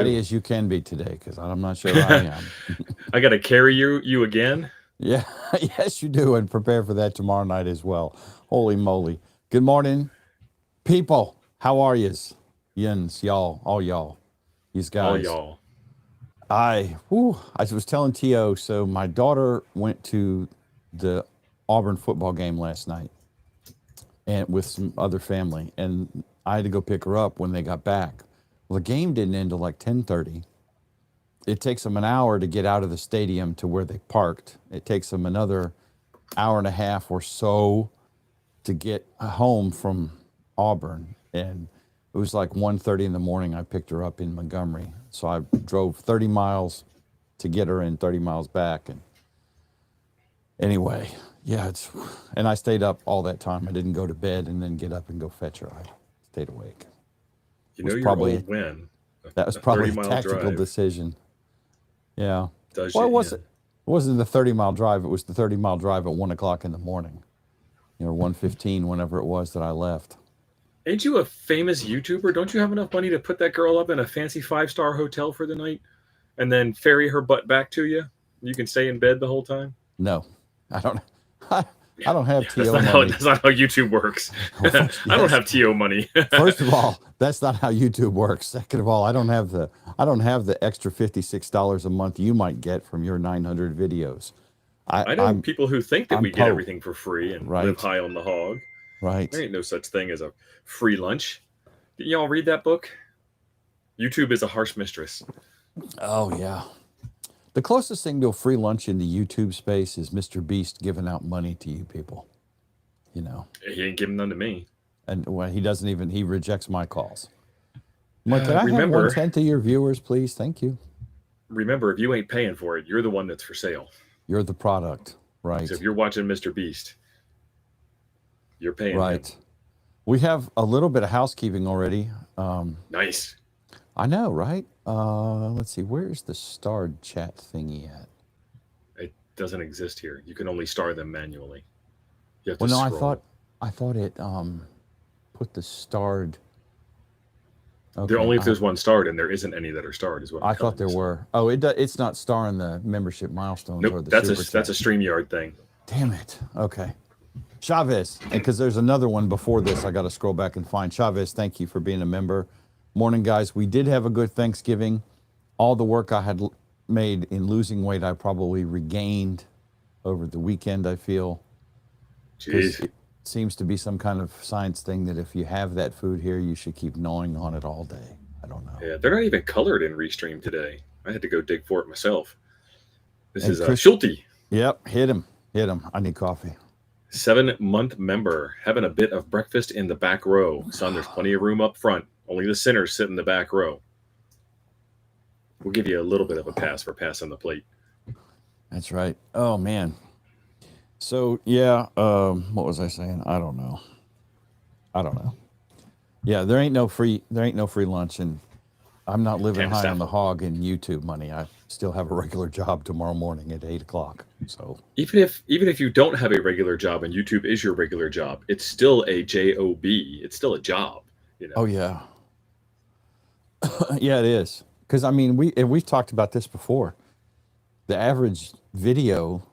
chatty as you can be today, because I'm not sure I am. I got to carry you again. Yeah, yes, you do, and prepare for that tomorrow night as well. Holy moly! Good morning, people. How are yous? Yins, y'all, all y'all, these All guys. y'all. I was telling T.O., so my daughter went to the Auburn football game last night and with some other family, and I had to go pick her up when they got back. Well, the game didn't end till like 10:30. It takes them an hour to get out of the stadium to where they parked. It takes them another hour and a half or so to get home from Auburn, and it was like 1:30 in the morning. I picked her up in Montgomery, so I drove 30 miles to get her and 30 miles back. And anyway, yeah, and I stayed up all that time. I didn't go to bed and then get up and go fetch her. I stayed awake. You It know was your probably old win. that was A probably 30 a mile tactical drive decision. Yeah. does Well, you it in. wasn't. It wasn't the 30-mile drive. It was the 30-mile drive at 1 o'clock in the morning. 1:15, whenever it was that I left. Ain't you a famous YouTuber? Don't you have enough money to put that girl up in a fancy 5-star hotel for the night and then ferry her butt back to you? You can stay in bed the whole time? No, I don't. I, Yeah, I don't have yeah. That's TO not how money. that's not how YouTube works. Well, I don't yes. have TO money. First of all, that's not how YouTube works. Second of all, I don't have the extra $56 a month you might get from your 900 videos. I I know I'm people who think that I'm we get Poe, everything for free and live right? high on the hog. There Right. ain't no such thing as a free lunch. Did y'all read that book? YouTube is a harsh mistress. Oh yeah. The closest thing to a free lunch in the YouTube space is Mr. Beast giving out money to you people. You know, He ain't giving none to me. and when he rejects my calls. I'm like, can I have one Remember, tenth of your viewers, please? Thank you. remember, if you ain't paying for it, you're the one that's for sale. You're the product, So if right? you're watching Mr. Beast, you're paying him. Right. We have a little bit of housekeeping already. Nice. I know, right? Let's see. Where's the starred chat thingy at? It doesn't exist here. You can only star them manually. You have to Well, no, scroll. I thought it put the starred. There Okay, only if there's one starred, and there isn't any that are starred, is what I'm I telling thought you. there So, were. Oh, it's not starring the membership milestones nope, or the that's a super that's chat. a Streamyard thing. Damn it. Okay. Chavez, because there's another one before this I got to scroll back and find. Chavez, thank you for being a member. Morning, guys. We did have a good Thanksgiving. All the work I had made in losing weight, I probably regained over the weekend, I feel, because Jeez. it seems to be some kind of science thing that if you have that food here, you should keep gnawing on it all day. I don't know. Yeah, they're not even colored in Restream today. I had to go dig for it myself. This And is Chris, Schulte, yep, hit him. Hit him. I need coffee. 7-month member, having a bit of breakfast in the back row. Son, there's plenty of room up front. Only the sinners sit in the back row. We'll give you a little bit of a pass for passing the plate. That's right. Oh, man. So, yeah, what was I saying? I don't know. I don't know. Yeah, there ain't no free lunch, and I'm not living Can't high on staff the them. hog in YouTube money. I still have a regular job tomorrow morning at 8 o'clock. So, Even if you don't have a regular job and YouTube is your regular job, it's still a job. It's still a job. You oh know. yeah, yeah, it is. Because I mean, we've talked about this before. The average video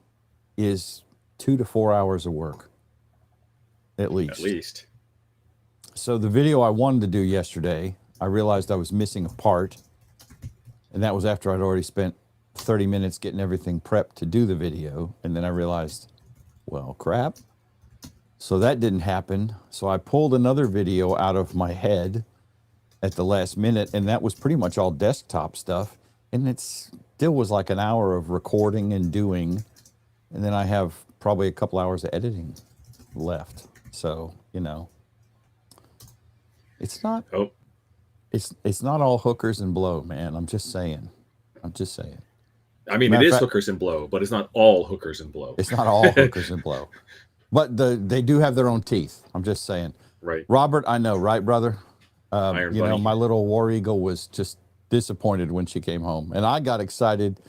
is 2 to 4 hours of work, at At least. least. So the video I wanted to do yesterday, I realized I was missing a part, and that was after I'd already spent 30 minutes getting everything prepped to do the video, and then I realized, well, crap. So that didn't happen. So I pulled another video out of my head at the last minute, and that was pretty much all desktop stuff. And it still was like an hour of recording and doing, and then I have probably a couple hours of editing left. So, it's not Oh, it's not all hookers and blow, man. I'm just saying. I'm just saying. I mean, it Matter of is fact, hookers and blow, but it's not all hookers and blow. it's not all hookers and blow. But they do have their own teeth. I'm just saying. Right. Robert, I know, right, brother? Iron Bunny. My little war eagle was just disappointed when she came home. And I got excited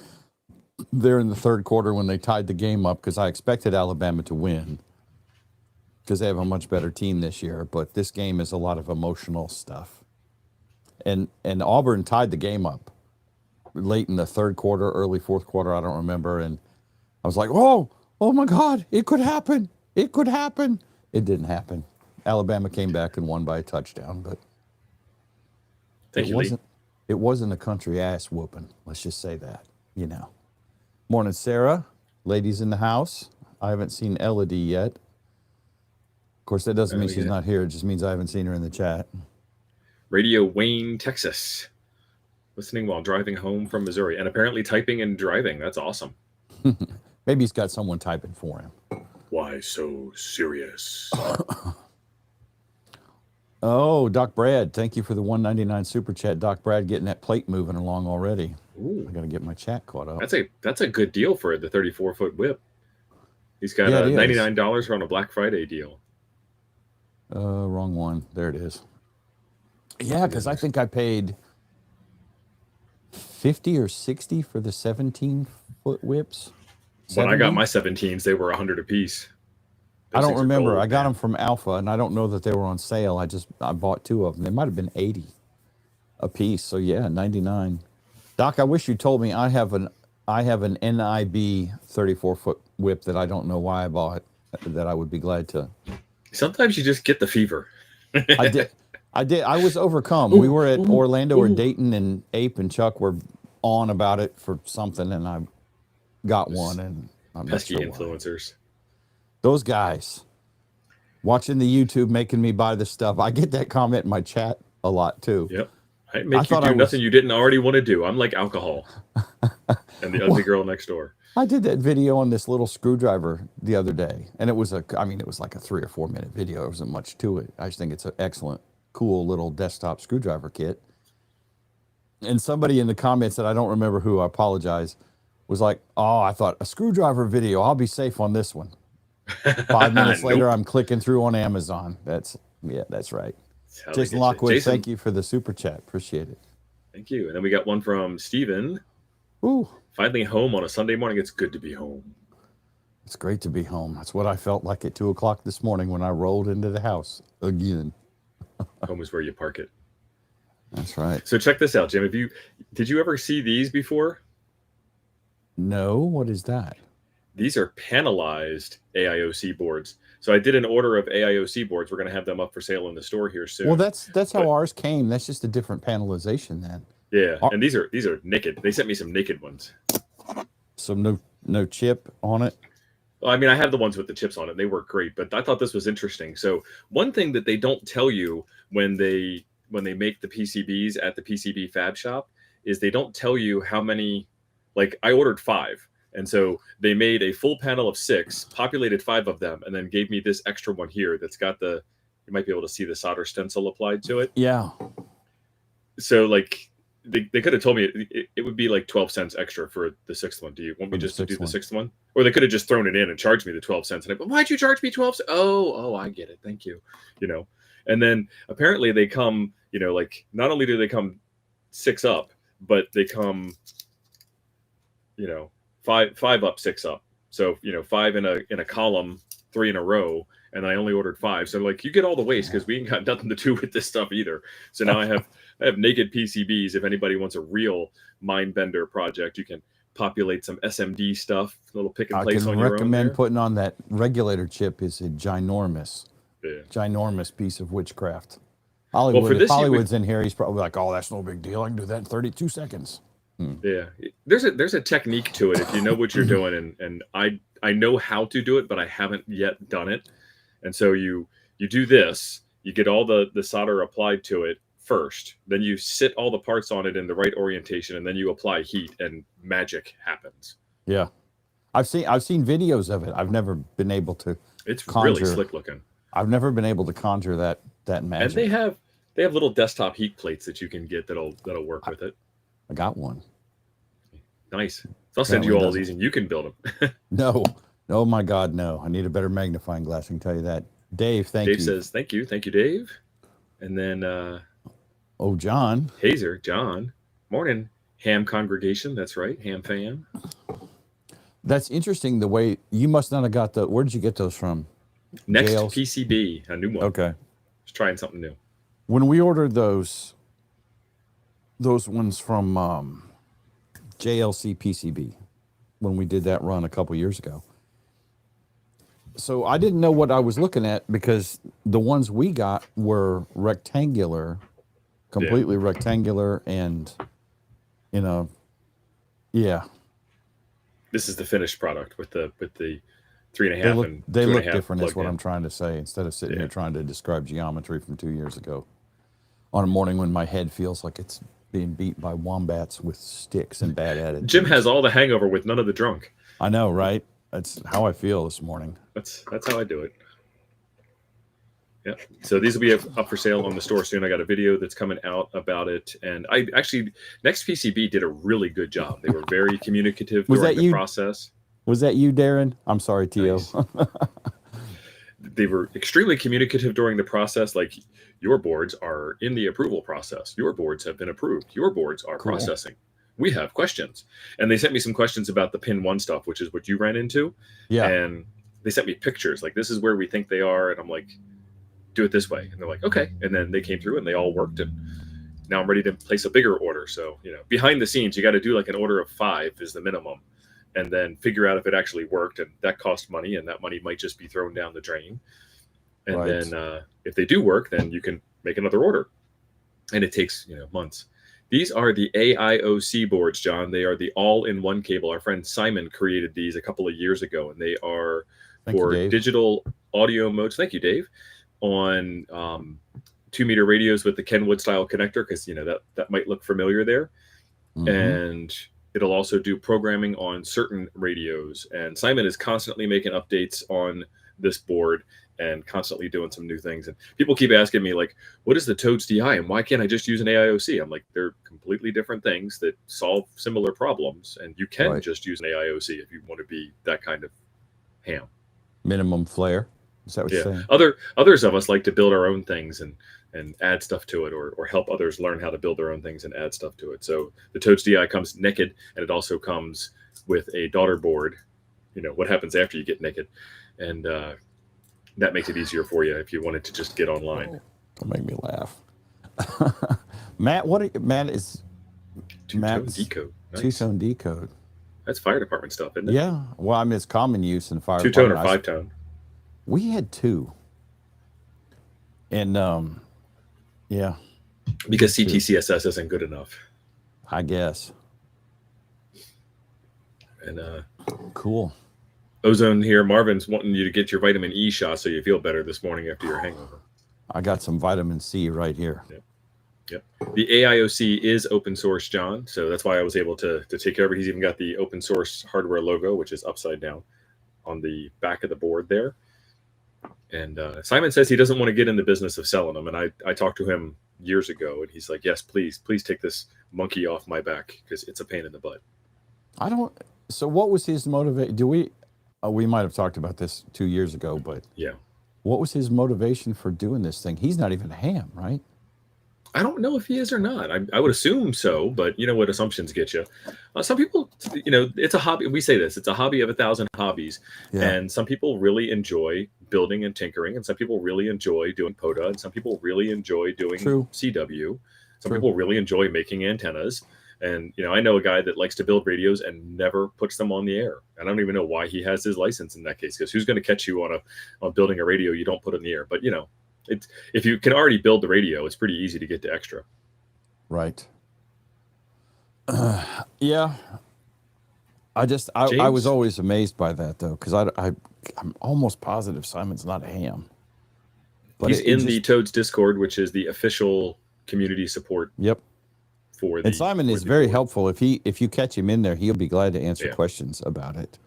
there in the third quarter when they tied the game up because I expected Alabama to win because they have a much better team this year. But this game is a lot of emotional stuff. And Auburn tied the game up. late in the third quarter, early fourth quarter, I don't remember, and I was like, oh my God, it could happen. It could happen. It didn't happen. Alabama came back and won by a touchdown, but Thank you, Lee. It wasn't a country ass whooping. Let's just say that, you know. Morning, Sarah. Ladies in the house. I haven't seen Elodie yet. Of course, that doesn't mean she's not here. It just means I haven't seen her in the chat. Radio Wayne, Texas. Listening while driving home from Missouri. And apparently typing and driving. That's awesome. Maybe he's got someone typing for him. Why so serious? Oh, Doc Brad, thank you for the $1.99 super chat. Doc Brad getting that plate moving along already. Ooh. I got to get my chat caught up. That's a good deal for the 34-foot whip. He's got $99 on a Black Friday deal. Wrong one. There it is. Yeah, because I think I paid 50 or 60 for the 17-foot whips. When I got my 17s, they were 100 a piece. I don't remember. I got them from Alpha, and I don't know that they were on sale. I bought two of them. They might have been 80 a piece. So yeah, 99. Doc, I wish you told me I have an NIB 34-foot whip that I don't know why I bought. That I would be glad to. Sometimes you just get the fever. I did. I was overcome. We were at Orlando or Dayton, and Ape and Chuck were on about it for something, and I got one. And I'm pesky not sure influencers. Why. Those guys watching the YouTube making me buy this stuff. I get that comment in my chat a lot too. Yep. I make you do nothing you didn't already want to do. I'm like alcohol and the ugly girl next door. I did that video on this little screwdriver the other day, and it was like a 3 or 4 minute video. There wasn't much to it. I just think it's an excellent, cool little desktop screwdriver kit. And somebody in the comments that I don't remember who, I apologize, was like, oh, I thought a screwdriver video. I'll be safe on this one. 5 minutes later, I'm clicking through on Amazon. That's right. Jason Lockwood, thank you for the super chat. Appreciate it. Thank you. And then we got one from Steven. Ooh. Finally home on a Sunday morning. It's good to be home. It's great to be home. That's what I felt like at 2 o'clock this morning when I rolled into the house again. Home is where you park it. That's right. So check this out, Jim. Did you ever see these before? No. What is that? These are panelized AIOC boards. So I did an order of AIOC boards. We're going to have them up for sale in the store here soon. Well, that's how ours came. That's just a different panelization then. Yeah, and these are naked. They sent me some naked ones. So no chip on it? Well, I mean, I have the ones with the chips on it. They work great, but I thought this was interesting. So one thing that they don't tell you when they make the PCBs at the PCB fab shop is they don't tell you how many. Like I ordered 5. And so they made a full panel of 6, populated 5 of them, and then gave me this extra one here that's got you might be able to see the solder stencil applied to it. Yeah. So like they could have told me it would be like 12 cents extra for the 6th one. Do you want me just to do the 6th one? Or they could have just thrown it in and charged me the 12 cents. And why'd you charge me 12 cents? Oh, I get it. Thank you. And then apparently they come, like not only do they come 6 up, but they come, 5 up, 6 up. So 5 in a column, 3 in a row, and I only ordered 5. So like you get all the waste because we ain't got nothing to do with this stuff either. So now I have naked PCBs. If anybody wants a real mind bender project, you can populate some SMD stuff, a little pick and place on your own. I can recommend putting on that regulator chip. Is a ginormous piece of witchcraft. Hollywood, well, if Hollywood's in here, he's probably like, oh, that's no big deal. I can do that in 32 seconds. Yeah, there's a technique to it if you know what you're doing, and I know how to do it, but I haven't yet done it. And so you do this, you get all the solder applied to it first, then you sit all the parts on it in the right orientation, and then you apply heat, and magic happens. Yeah, I've seen videos of it. I've never been able to. It's really slick looking. I've never been able to conjure that magic. And they have little desktop heat plates that you can get that'll work with it. I got one. Nice. So I'll send you all these and you can build them. No, my God, no. I need a better magnifying glass. I can tell you that. Dave, thank you. Dave says, thank you. Thank you, Dave. And then, John. John. Morning. Ham congregation. That's right. Ham fan. That's interesting. The way you must not have got where did you get those from? Next PCB, a new one. Okay. Just trying something new. When we ordered those ones from JLC PCB when we did that run a couple years ago. So I didn't know what I was looking at because the ones we got were rectangular, completely rectangular, and yeah. This is the finished product with the 3.5 and they 2.5 look different. Is what in. I'm trying to say. Instead of sitting here trying to describe geometry from 2 years ago, on a morning when my head feels like it's being beat by wombats with sticks and bad attitudes. Jim has all the hangover with none of the drunk. I know, right? That's how I feel this morning. That's how I do it. Yeah. So these will be up for sale on the store soon. I got a video that's coming out about it, and I actually Next PCB did a really good job. They were very communicative during the process. Was that you, Darren? I'm sorry, Tio. Nice. They were extremely communicative during the process. Like, your boards are in the approval process. Your boards have been approved. Your boards are processing. We have questions. And they sent me some questions about the pin 1 stuff, which is what you ran into. Yeah. And they sent me pictures. Like, this is where we think they are. And I'm like, do it this way. And they're like, okay. And then they came through and they all worked. And now I'm ready to place a bigger order. So, behind the scenes, you got to do like an order of 5 is the minimum. And then figure out if it actually worked, and that cost money, and that money might just be thrown down the drain. And then if they do work, then you can make another order, and it takes months. These are the AIOC boards, John. They are the all-in-one cable. Our friend Simon created these a couple of years ago, and they are for digital audio modes. Thank you, Dave. On 2-meter radios with the Kenwood style connector, because that might look familiar there, and it'll also do programming on certain radios. And Simon is constantly making updates on this board and constantly doing some new things. And people keep asking me, like, what is the Toads DI and why can't I just use an AIOC? I'm like, they're completely different things that solve similar problems. And you can just use an AIOC if you want to be that kind of ham. Minimum flare. Is that what you're saying? Others of us like to build our own things and add stuff to it, or help others learn how to build their own things and add stuff to it. So the Toads DI comes naked, and it also comes with a daughter board. What happens after you get naked, and that makes it easier for you if you wanted to just get online. Don't make me laugh. Matt, Matt is two-tone decode. Nice. Two-tone decode. That's fire department stuff, isn't it? Yeah. Well, I mean, it's common use in fire Two-tone department. or 5-tone? We had 2. And yeah. Because CTCSS isn't good enough, I guess. And cool. Ozone here. Marvin's wanting you to get your vitamin E shot so you feel better this morning after your hangover. I got some vitamin C right here. Yep. The AIOC is open source, John. So that's why I was able to take care of it. He's even got the open source hardware logo, which is upside down on the back of the board there. And Simon says he doesn't want to get in the business of selling them. And I talked to him years ago, and he's like, yes, please take this monkey off my back, because it's a pain in the butt. So what was his motivation? We might have talked about this 2 years ago, but yeah. What was his motivation for doing this thing? He's not even ham, right? I don't know if he is or not. I would assume so, but you know what assumptions get you. Some people, it's a hobby. We say this, it's a hobby of 1,000 hobbies. Yeah. And some people really enjoy building and tinkering, and some people really enjoy doing POTA, and some people really enjoy doing CW. Some people really enjoy making antennas. And, I know a guy that likes to build radios and never puts them on the air. And I don't even know why he has his license in that case, because who's going to catch you on building a radio you don't put in the air? But, if you can already build the radio, it's pretty easy to get to extra. Right. Yeah. I was always amazed by that, though, because I'm almost positive Simon's not a ham. But he's in the Toads Discord, which is the official community support. Yep. And Simon is very helpful. If you catch him in there, he'll be glad to answer questions about it.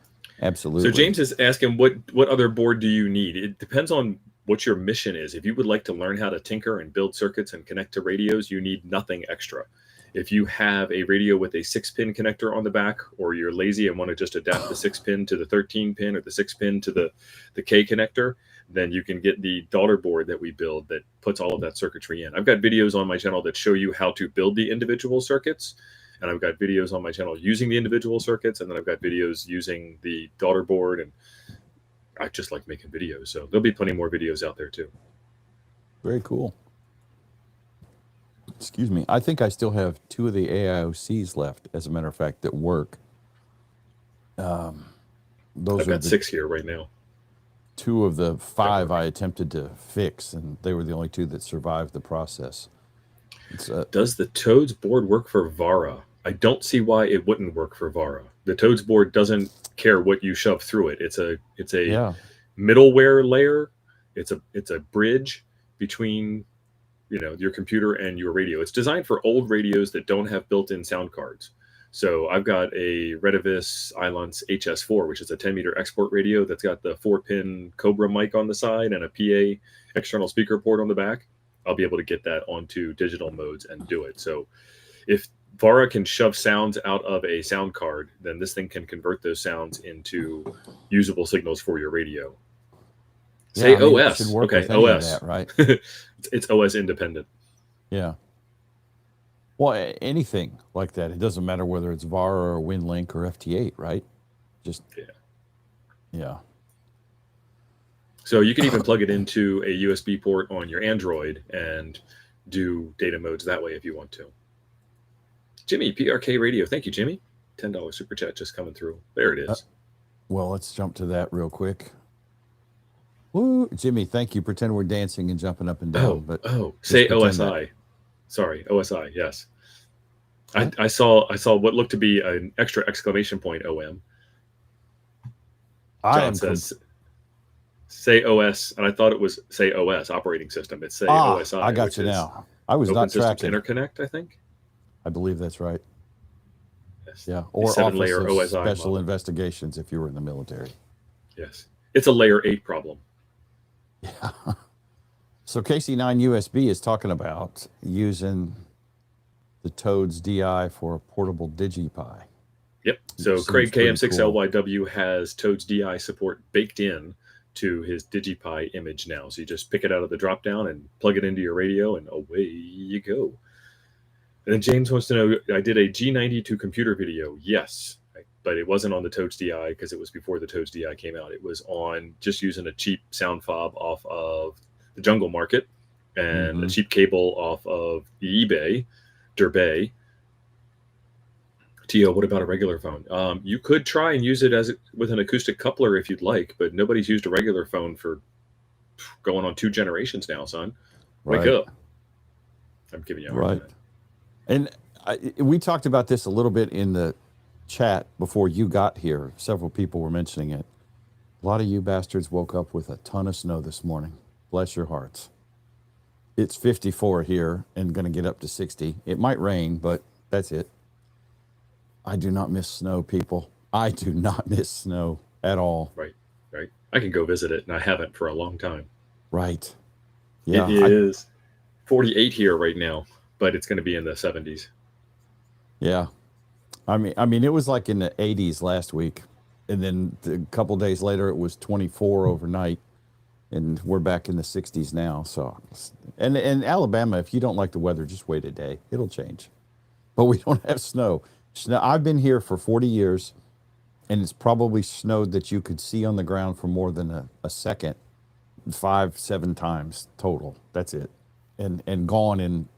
Absolutely. So James is asking, what other board do you need? It depends on what your mission is. If you would like to learn how to tinker and build circuits and connect to radios, you need nothing extra. If you have a radio with a 6-pin connector on the back, or you're lazy and want to just adapt the 6-pin to the 13-pin or the 6-pin to the K connector, then you can get the daughter board that we build that puts all of that circuitry in. I've got videos on my channel that show you how to build the individual circuits, and I've got videos on my channel using the individual circuits, and then I've got videos using the daughter board, and I just like making videos. So there'll be plenty more videos out there too. Very cool. Excuse me. I think I still have 2 of the AIOCs left, as a matter of fact, that work. Those I've are got the 6 here right now. 2 of the 5 work. I attempted to fix, and they were the only 2 that survived the process. Does the Toads board work for Vara? I don't see why it wouldn't work for Vara. The Toads board doesn't care what you shove through it. It's a Yeah. middleware layer. It's a bridge between your computer and your radio. It's designed for old radios that don't have built-in sound cards. So I've got a Retevis Ilance HS4, which is a 10-meter export radio that's got the 4-pin Cobra mic on the side and a PA external speaker port on the back. I'll be able to get that onto digital modes and do it. So if Vara can shove sounds out of a sound card, then this thing can convert those sounds into usable signals for your radio. Say Yeah, I mean, it OS. should work Okay, with any of OS. that, right? It's OS independent. Yeah. Well, anything like that. It doesn't matter whether it's VAR or WinLink or FT8, right? Just yeah. So you can even plug it into a USB port on your Android and do data modes that way if you want to. Jimmy, PRK Radio. Thank you, Jimmy. $10 super chat just coming through. There it is. Well, let's jump to that real quick. Woo, Jimmy, thank you. Pretend we're dancing and jumping up and down. Say pretend OSI. that. Sorry, OSI. Yes. I saw what looked to be an extra exclamation point OM. John says, say OS, and I thought it was say OS, operating system. It's say OSI. I got you now. I was Open not Systems tracking. Interconnect, I think. I believe that's right. Yes. Yeah, or The Office 7-layer of OSI Special model. Investigations if you were in the military. Yes. It's a layer 8 problem. Yeah. So KC9 USB is talking about using the Toad's DI for a portable DigiPi. Yep. So Seems Craig pretty KM6LYW has Toad's DI support baked in to his DigiPi image now. So you just pick it out of the drop down and plug it into your radio, and away you go. And then James wants to know, I did a G92 computer video. Yes, but it wasn't on the Toads DI because it was before the Toads DI came out. It was on just using a cheap sound fob off of the Jungle Market and a cheap cable off of the eBay, Durbay. Tio, what about a regular phone? You could try and use it with an acoustic coupler if you'd like, but nobody's used a regular phone for going on 2 generations now, son. Wake up. I'm giving you a hard time. And we talked about this a little bit in the chat before you got here. Several people were mentioning it. A lot of you bastards woke up with a ton of snow this morning. Bless your hearts. It's 54 here and going to get up to 60. It might rain, but that's it. I do not miss snow, people. I do not miss snow at all. Right. I can go visit it, and I haven't for a long time. Right. Yeah. It is 48 here right now, but it's going to be in the 70s. Yeah. I mean, it was like in the 80s last week, and then a couple days later, it was 24 overnight, and we're back in the 60s now. So, and Alabama, if you don't like the weather, just wait a day. It'll change. But we don't have snow. I've been here for 40 years, and it's probably snowed that you could see on the ground for more than a second, 5-7 times total. That's it. And gone in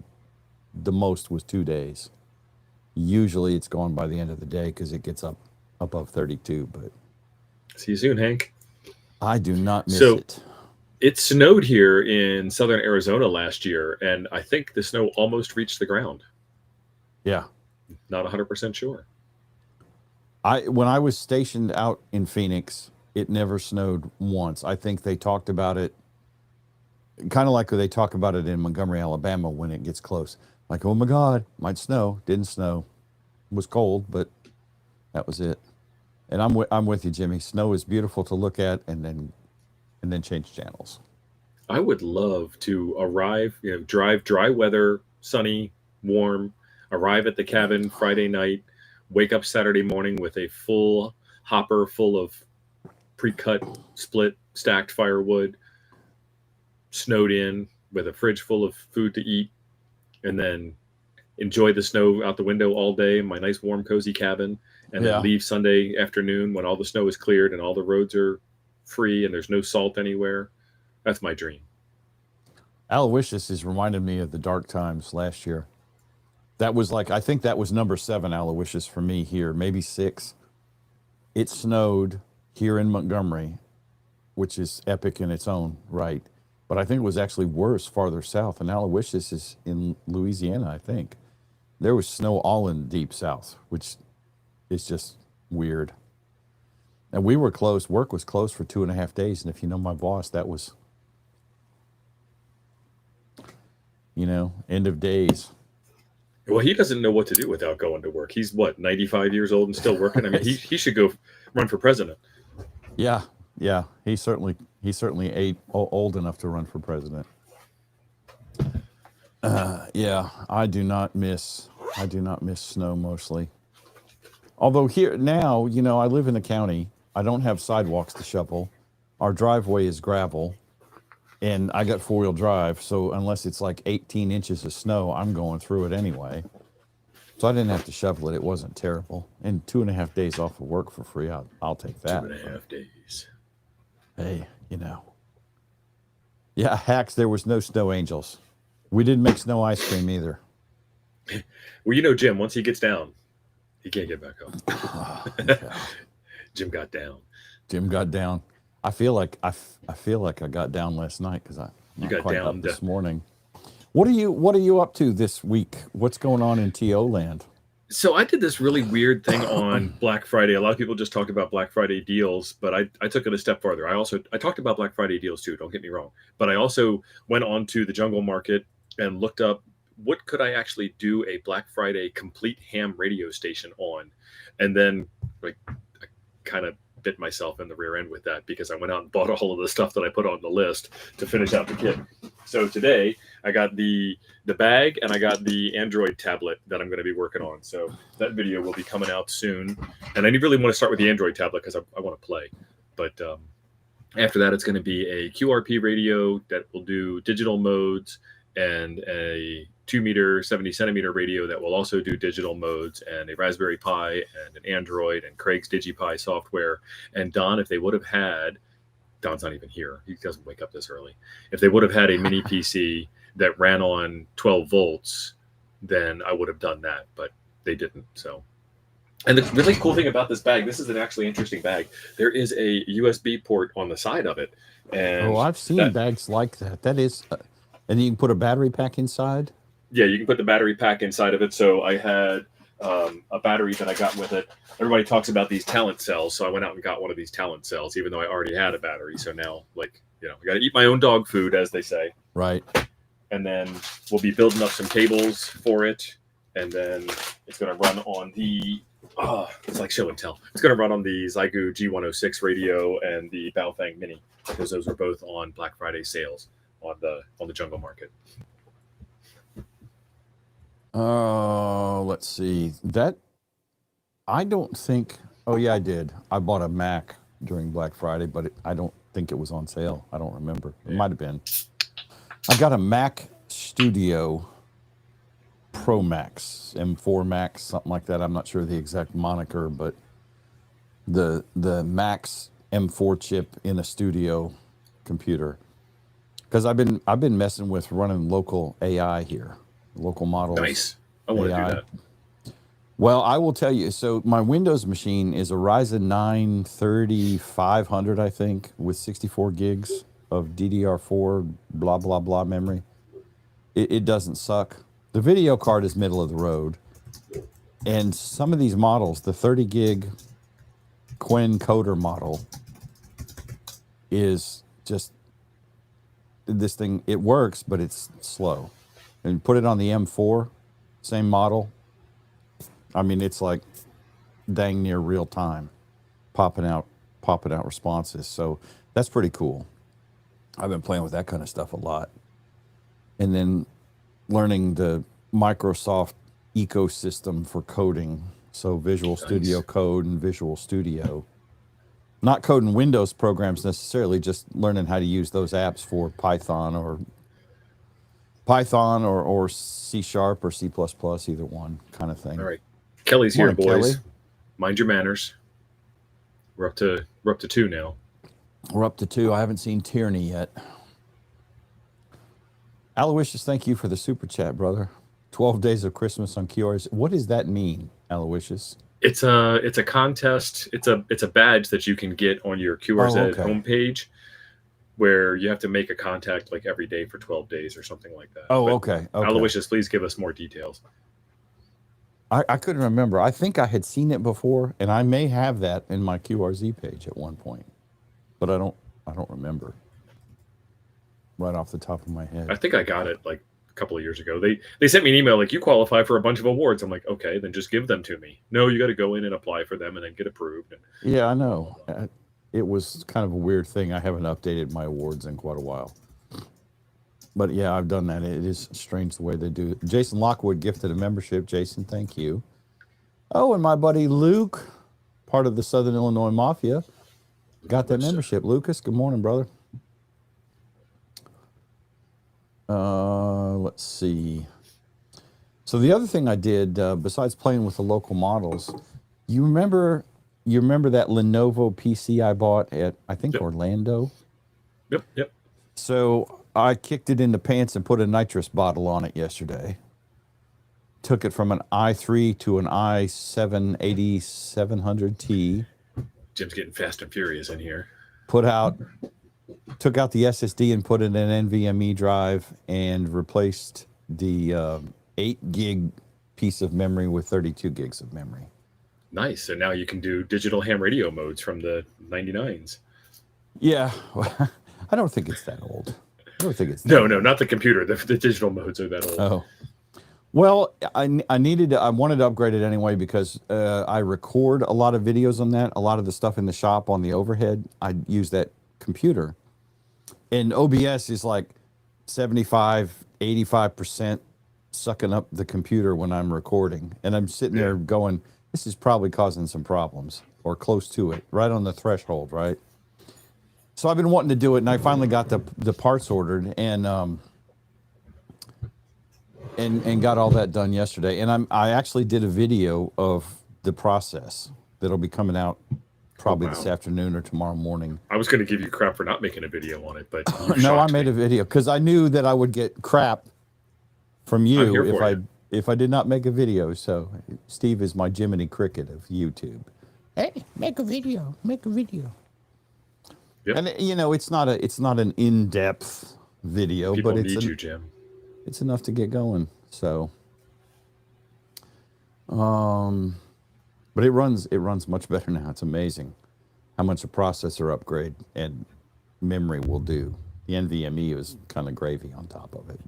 the most was 2 days. Usually it's gone by the end of the day because it gets up above 32. But see you soon, Hank. I do not miss it. It snowed here in southern Arizona last year, and I think the snow almost reached the ground. Yeah. Not 100% sure. When I was stationed out in Phoenix, it never snowed once. I think they talked about it kind of like they talk about it in Montgomery, Alabama when it gets close. Like, oh my God, might snow. Didn't snow. It was cold, but that was it. And I'm with you, Jimmy. Snow is beautiful to look at, and then change channels. I would love to arrive, drive dry weather, sunny, warm, arrive at the cabin Friday night, wake up Saturday morning with a full hopper full of pre-cut, split, stacked firewood, snowed in with a fridge full of food to eat, and then enjoy the snow out the window all day in my nice, warm, cozy cabin, and then leave Sunday afternoon when all the snow is cleared and all the roads are free and there's no salt anywhere. That's my dream. Aloysius has reminded me of the dark times last year. That was like, I think that was number 7 Aloysius for me here, maybe 6. It snowed here in Montgomery, which is epic in its own right. But I think it was actually worse farther south. And Aloysius is in Louisiana, I think. There was snow all in deep south, which is just weird. And we were closed. Work was closed for 2.5 days. And if you know my boss, that was, end of days. Well, he doesn't know what to do without going to work. He's what, 95 years old and still working? I mean, he should go run for president. Yeah. He certainly old enough to run for president. Yeah, I do not miss snow mostly. Although here now, I live in the county. I don't have sidewalks to shovel. Our driveway is gravel, and I got 4-wheel drive. So unless it's like 18 inches of snow, I'm going through it anyway. So I didn't have to shovel it. It wasn't terrible. And 2.5 days off of work for free, I'll take that. 2.5 days. Hey, Yeah, hacks, there was no snow angels. We didn't make snow ice cream either. Well, Jim, once he gets down, he can't get back up. Yeah. Jim got down. I feel like I got down last night because I got quite down up this morning. What are you up to this week? What's going on in TO land? So I did this really weird thing on Black Friday. A lot of people just talk about Black Friday deals, but I took it a step farther. I talked about Black Friday deals too, don't get me wrong. But I also went on to the Jungle Market and looked up what could I actually do a Black Friday complete ham radio station on. And then I kind of bit myself in the rear end with that because I went out and bought all of the stuff that I put on the list to finish out the kit. So today I got the bag and I got the Android tablet that I'm going to be working on. So that video will be coming out soon. And I really want to start with the Android tablet because I want to play. But after that, it's going to be a QRP radio that will do digital modes and a 2-meter, 70-centimeter radio that will also do digital modes, and a Raspberry Pi and an Android and Craig's DigiPi software. And Don, if they would have had, Don's not even here. He doesn't wake up this early. If they would have had a mini PC that ran on 12 volts, then I would have done that, but they didn't. So, and the really cool thing about this bag, this is an actually interesting bag. There is a USB port on the side of it. And I've seen bags like that. That is, and you can put a battery pack inside. Yeah, you can put the battery pack inside of it. So I had a battery that I got with it. Everybody talks about these talent cells, so I went out and got one of these talent cells, even though I already had a battery. So now, I got to eat my own dog food, as they say. Right. And then we'll be building up some cables for it, and then it's going to run on the it's like show and tell. It's going to run on the Xiegu G106 radio and the Baofeng Mini, because those were both on Black Friday sales on the Jungle Market. Let's see. That I don't think. Oh yeah, I did. I bought a Mac during Black Friday, but I don't think it was on sale. I don't remember. It might have been. I got a Mac Studio Pro Max, M4 Max, something like that. I'm not sure the exact moniker, but the Max M4 chip in a studio computer. Because I've been messing with running local AI here. Local models. Nice. I want to do that. Well, I will tell you. So my Windows machine is a Ryzen 9 3500, I think, with 64 gigs of DDR4 blah, blah, blah memory. It doesn't suck. The video card is middle of the road. And some of these models, the 30 gig Quen Coder model is just, this thing, it works, but it's slow. And put it on the M4, same model. I mean, it's like dang near real time, popping out responses. So that's pretty cool. I've been playing with that kind of stuff a lot. And then learning the Microsoft ecosystem for coding. So Visual Studio Code and Visual Studio. Not coding Windows programs necessarily, just learning how to use those apps for Python or C# or C++, either one kind of thing. All right. Kelly's here, Morning, boys. Kelly. Mind your manners. We're up to 2 now. We're up to 2. I haven't seen Tierney yet. Aloysius, thank you for the super chat, brother. 12 days of Christmas on QRs. What does that mean, Aloysius? It's a contest. It's a badge that you can get on your QRZ homepage, where you have to make a contact like every day for 12 days or something like that. Oh, okay. Aloysius, please give us more details. I couldn't remember. I think I had seen it before, and I may have that in my QRZ page at one point, but I don't remember right off the top of my head. I think I got it like a couple of years ago. They sent me an email like, you qualify for a bunch of awards. I'm like, okay, then just give them to me. No, you got to go in and apply for them and then get approved. Yeah, I know. It was kind of a weird thing. I haven't updated my awards in quite a while. But yeah, I've done that. It is strange the way they do it. Jason Lockwood gifted a membership. Jason, thank you. Oh, and my buddy Luke, part of the Southern Illinois Mafia, got that membership. Lucas, good morning, brother. Let's see. So the other thing I did, besides playing with the local models, you remember that Lenovo PC I bought at, I think, Orlando? Yep. So I kicked it in the pants and put a nitrous bottle on it yesterday. Took it from an i3 to an i7 8700T. Jim's getting fast and furious in here. Took out the SSD and put it in an NVMe drive and replaced the 8 gig piece of memory with 32 gigs of memory. Nice. So now you can do digital ham radio modes from the 99s. Yeah. I don't think it's that old. I don't think it's no, not the computer. The digital modes are that old. Oh. Well, I wanted to upgrade it anyway because I record a lot of videos on that. A lot of the stuff in the shop on the overhead, I use that computer. And OBS is like 75, 85% sucking up the computer when I'm recording. And I'm sitting there going, this is probably causing some problems or close to it, right on the threshold, right? So I've been wanting to do it, and I finally got the parts ordered and got all that done yesterday. And I actually did a video of the process that'll be coming out probably this afternoon or tomorrow morning. I was going to give you crap for not making a video on it, but no, I made a video because I knew that I would get crap from you if I did not make a video. So Steve is my Jiminy Cricket of YouTube. Hey, make a video. Yep. And it's not an in-depth video, People but need you, Jim. It's enough to get going. So, but it runs much better now. It's amazing how much a processor upgrade and memory will do. The NVMe is kind of gravy on top of it,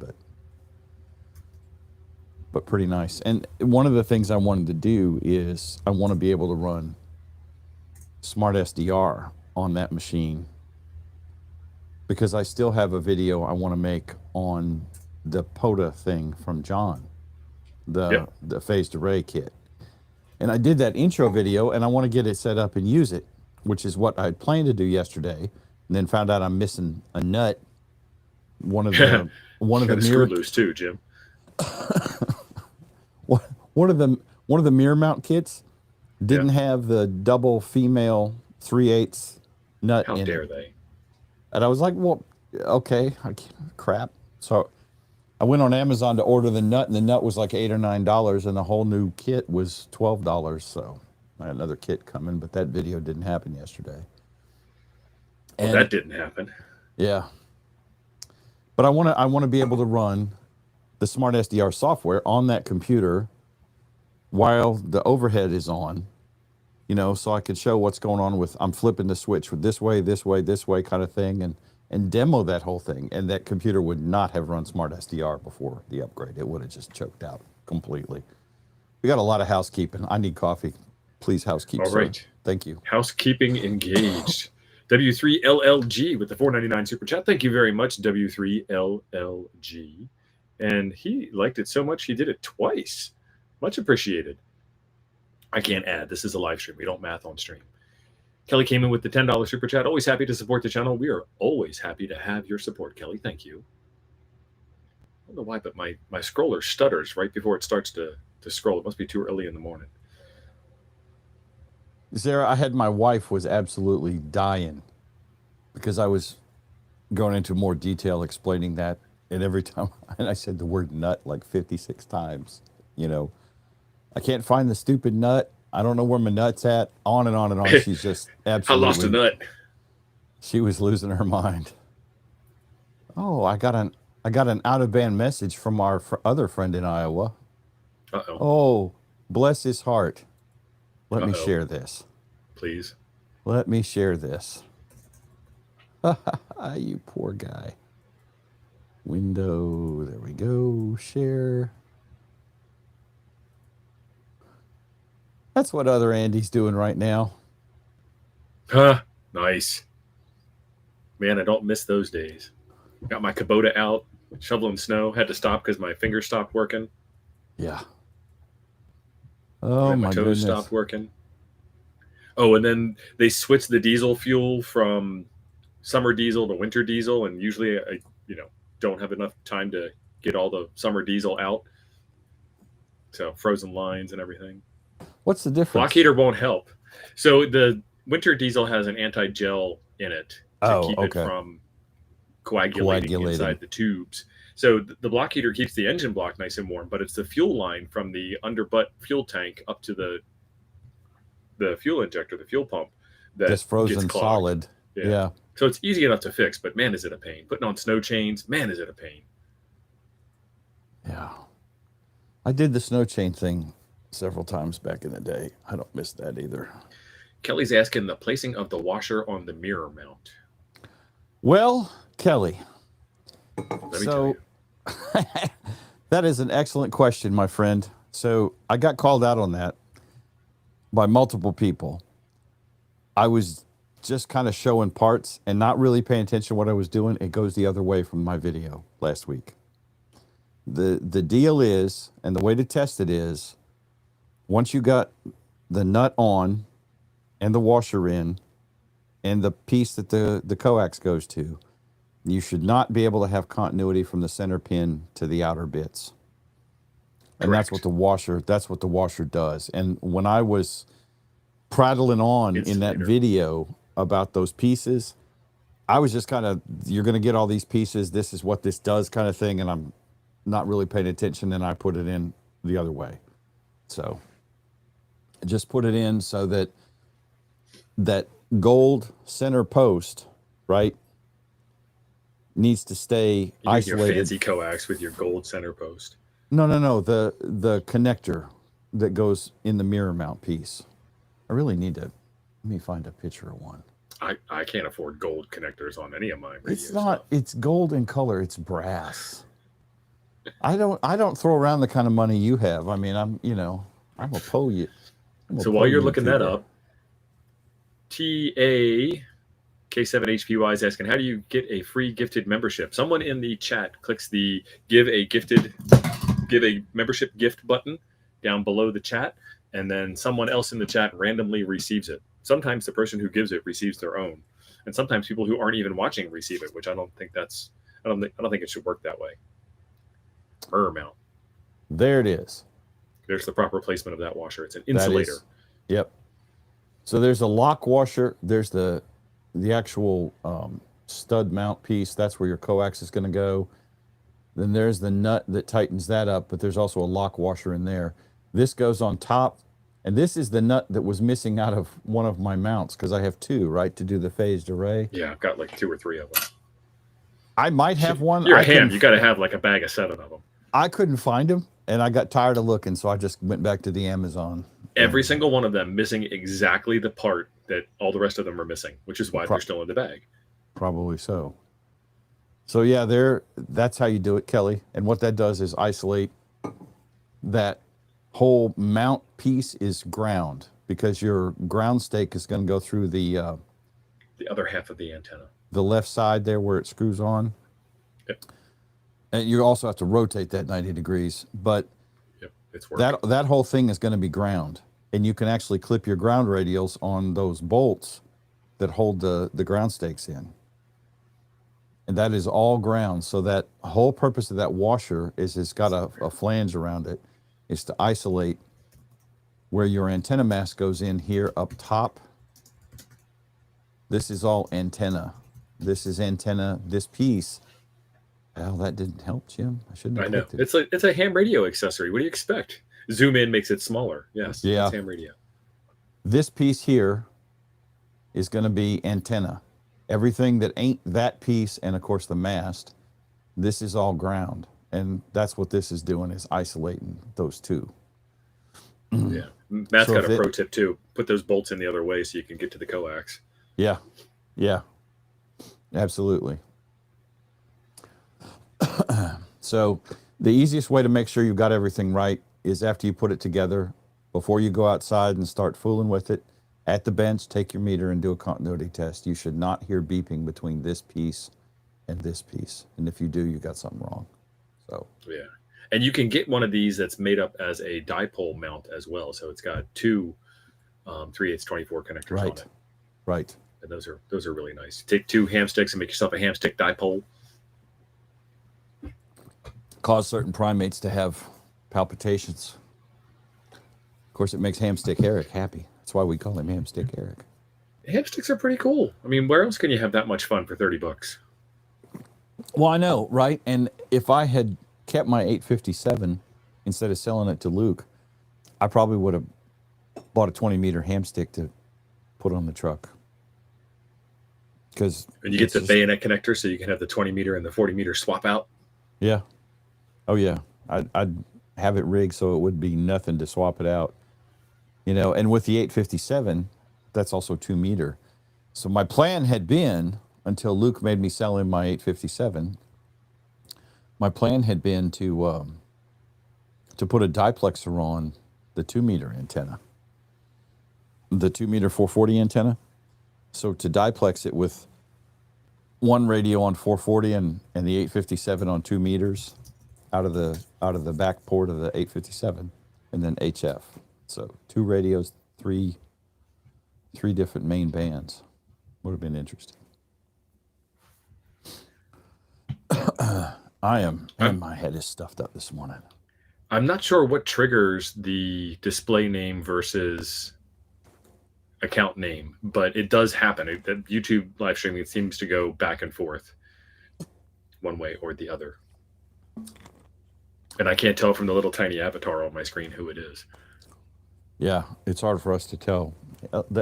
but pretty nice. And one of the things I wanted to do is I want to be able to run Smart SDR on that machine because I still have a video I want to make on the POTA thing from John, the phased array kit. And I did that intro video and I want to get it set up and use it, which is what I had planned to do yesterday, and then found out I'm missing a nut. One of the screw loose too, Jim. one of the mirror mount kits didn't have the double female 3/8 nut in it. How dare they? And I was like, well, okay, crap. So I went on Amazon to order the nut, and the nut was like $8 or $9, and the whole new kit was $12. So I had another kit coming, but that video didn't happen yesterday. Well, that didn't happen. Yeah. But I want to be able to run the Smart SDR software on that computer while the overhead is on, so I could show what's going on with, I'm flipping the switch with this way kind of thing, and demo that whole thing. And that computer would not have run Smart SDR before the upgrade. It would have just choked out completely. We got a lot of housekeeping. I need coffee. Please housekeep. All right. Sir. Thank you. Housekeeping engaged. W3LLG with the $4.99 super chat. Thank you very much, W3LLG. And he liked it so much he did it twice. Much appreciated. I can't add. This is a live stream. We don't math on stream. Kelly came in with the $10 super chat. Always happy to support the channel. We are always happy to have your support, Kelly. Thank you. I don't know why, but my scroller stutters right before it starts to scroll. It must be too early in the morning. Sarah, my wife was absolutely dying because I was going into more detail explaining that And every time, and I said the word nut like 56 times, you know, I can't find the stupid nut. I don't know where my nut's at. On and on and on. She's just I lost a absolutely, nut. she was losing her mind. Oh, I got an out of band message from our other friend in Iowa. Uh-oh. Oh, bless his heart. Let me Uh-oh. share this. Please. Let me share this. You poor guy. Window. There we go. Share. That's what other Andy's doing right now. Huh. Nice. Man, I don't miss those days. Got my Kubota out, shoveling snow. Had to stop because my fingers stopped working. Yeah. And Oh then my my toes goodness. stopped working. Oh, and then they switched the diesel fuel from summer diesel to winter diesel, and usually I, don't have enough time to get all the summer diesel out. So frozen lines and everything. What's the difference? Block heater won't help. So the winter diesel has an anti-gel in it to keep it from coagulating inside the tubes. So the block heater keeps the engine block nice and warm, but it's the fuel line from the underbutt fuel tank up to the fuel injector, the fuel pump, that just frozen gets clogged. solid. Yeah. So it's easy enough to fix, but man, is it a pain. Putting on snow chains, man, is it a pain. Yeah. I did the snow chain thing several times back in the day. I don't miss that either. Kelly's asking the placing of the washer on the mirror mount. Well, Kelly, Let me tell you. that is an excellent question, my friend. So I got called out on that by multiple people. I was just kind of showing parts and not really paying attention to what I was doing. It goes the other way from my video last week. The deal is, and the way to test it is, once you got the nut on and the washer in and the piece that the coax goes to, you should not be able to have continuity from the center pin to the outer bits. And Correct. that's what the washer does. And when I was prattling on in that video about those pieces, I was just kind of, you're going to get all these pieces. This is what this does kind of thing. And I'm not really paying attention. And I put it in the other way. So I just put it in so that that gold center post, right, needs to stay isolated. Your fancy coax with your gold center post. No. The connector that goes in the mirror mount piece. I really need to, let me find a picture of one. I can't afford gold connectors on any of my radio It's not, stuff. it's gold in color. It's brass. I don't throw around the kind of money you have. I mean, I'm a PO. So while you're looking that up, TA K7HPY is asking, how do you get a free gifted membership? Someone in the chat clicks the give a membership gift button down below the chat, and then someone else in the chat randomly receives it. Sometimes the person who gives it receives their own, and sometimes people who aren't even watching receive it, which I don't think it should work that way. Mirror mount. There it is. There's the proper placement of that washer. It's an insulator. Yep. So there's a lock washer. There's the actual stud mount piece. That's where your coax is going to go. Then there's the nut that tightens that up, but there's also a lock washer in there. This goes on top, and this is the nut that was missing out of one of my mounts because I have two, right, to do the phased array. Yeah, I've got like 2 or 3 of them. I might have one. You're a ham. You got to have like a bag of 7 of them. I couldn't find them, and I got tired of looking, so I just went back to the Amazon. Every single one of them missing exactly the part that all the rest of them are missing, which is why they're still in the bag. Probably so. So yeah, that's how you do it, Kelly. And what that does is isolate that whole mount piece is ground, because your ground stake is going to go through the other half of the antenna, the left side there where it screws on. Yep. And you also have to rotate that 90 degrees, but yep, it's working. that whole thing is going to be ground, and you can actually clip your ground radials on those bolts that hold the ground stakes in. And that is all ground. So that whole purpose of that washer is it's got a flange around it. Is to isolate where your antenna mast goes in here up top. This is all antenna. This is antenna. This piece Well, that didn't help, Jim. I shouldn't I have know. clicked it. It's a ham radio accessory. What do you expect? Zoom in makes it smaller. Yes, Yeah. it's ham radio. This piece here is going to be antenna. Everything that ain't that piece, and of course the mast, this is all ground. And that's what this is doing, is isolating those two. Yeah. Matt's So got if a it- pro tip too. Put those bolts in the other way so you can get to the coax. Yeah. Yeah. Absolutely. So the easiest way to make sure you've got everything right is after you put it together, before you go outside and start fooling with it, at the bench, take your meter and do a continuity test. You should not hear beeping between this piece and this piece. And if you do, you got something wrong. So Yeah. And you can get one of these that's made up as a dipole mount as well. So it's got two 3/8-24 connectors on it. Right. And those are really nice. Take two ham sticks and make yourself a ham stick dipole. Cause certain primates to have palpitations. Of course, it makes Hamstick Eric happy. That's why we call him Hamstick Eric. Ham sticks are pretty cool. I mean, where else can you have that much fun for $30? Well, I know, right? And if I had kept my 857 instead of selling it to Luke, I probably would have bought a 20-meter hamstick to put on the truck. Because And you get the bayonet connector so you can have the 20-meter and the 40-meter swap out. Yeah. Oh, yeah. I'd have it rigged so it would be nothing to swap it out. You know, and with the 857, that's also 2-meter. So my plan had been, until Luke made me sell him my 857, my plan had been to put a diplexer on the 2-meter antenna, the 2-meter 440 antenna. So to diplex it with one radio on 440 and the 857 on 2 meters out of the back port of the 857, and then HF. So 2 radios, three different main bands. Would have been interesting. And my head is stuffed up this morning. I'm not sure what triggers the display name versus account name, but it does happen. That YouTube live streaming seems to go back and forth one way or the other. And I can't tell from the little tiny avatar on my screen who it is. Yeah, it's hard for us to tell.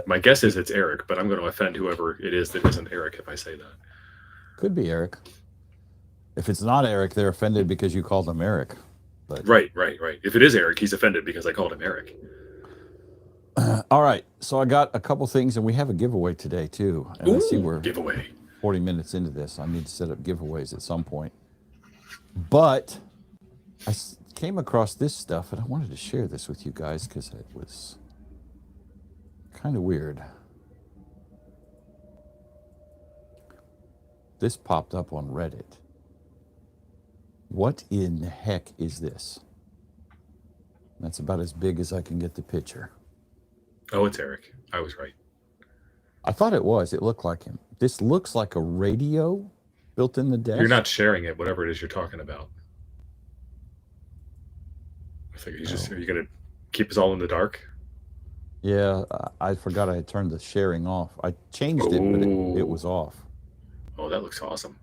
My guess is it's Eric, but I'm going to offend whoever it is that isn't Eric if I say that. Could be Eric. If it's not Eric, they're offended because you called him Eric. But Right. If it is Eric, he's offended because I called him Eric. All right, so I got a couple things, and we have a giveaway today too. And I see we're giveaway 40 minutes into this. I need to set up giveaways at some point. But I came across this stuff, and I wanted to share this with you guys because it was kind of weird. This popped up on Reddit. What in the heck is this? That's about as big as I can get the picture. Oh, it's Eric. I was right. I thought it was. It looked like him. This looks like a radio built in the desk. You're not sharing it, whatever it is you're talking about. I think he's just. Are you going to keep us all in the dark? Yeah, I forgot I had turned the sharing off. I changed it, but it was off. Oh, that looks awesome.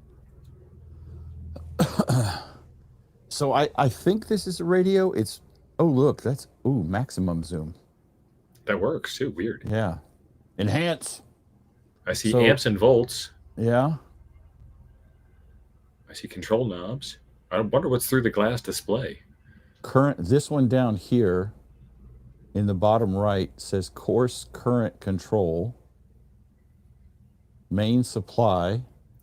So I think this is a radio. It's, oh, look, that's, maximum zoom. That works too. Weird. Yeah. Enhance. I see amps and volts. Yeah. I see control knobs. I wonder what's through the glass display. This one down here in the bottom right says course current control, main supply.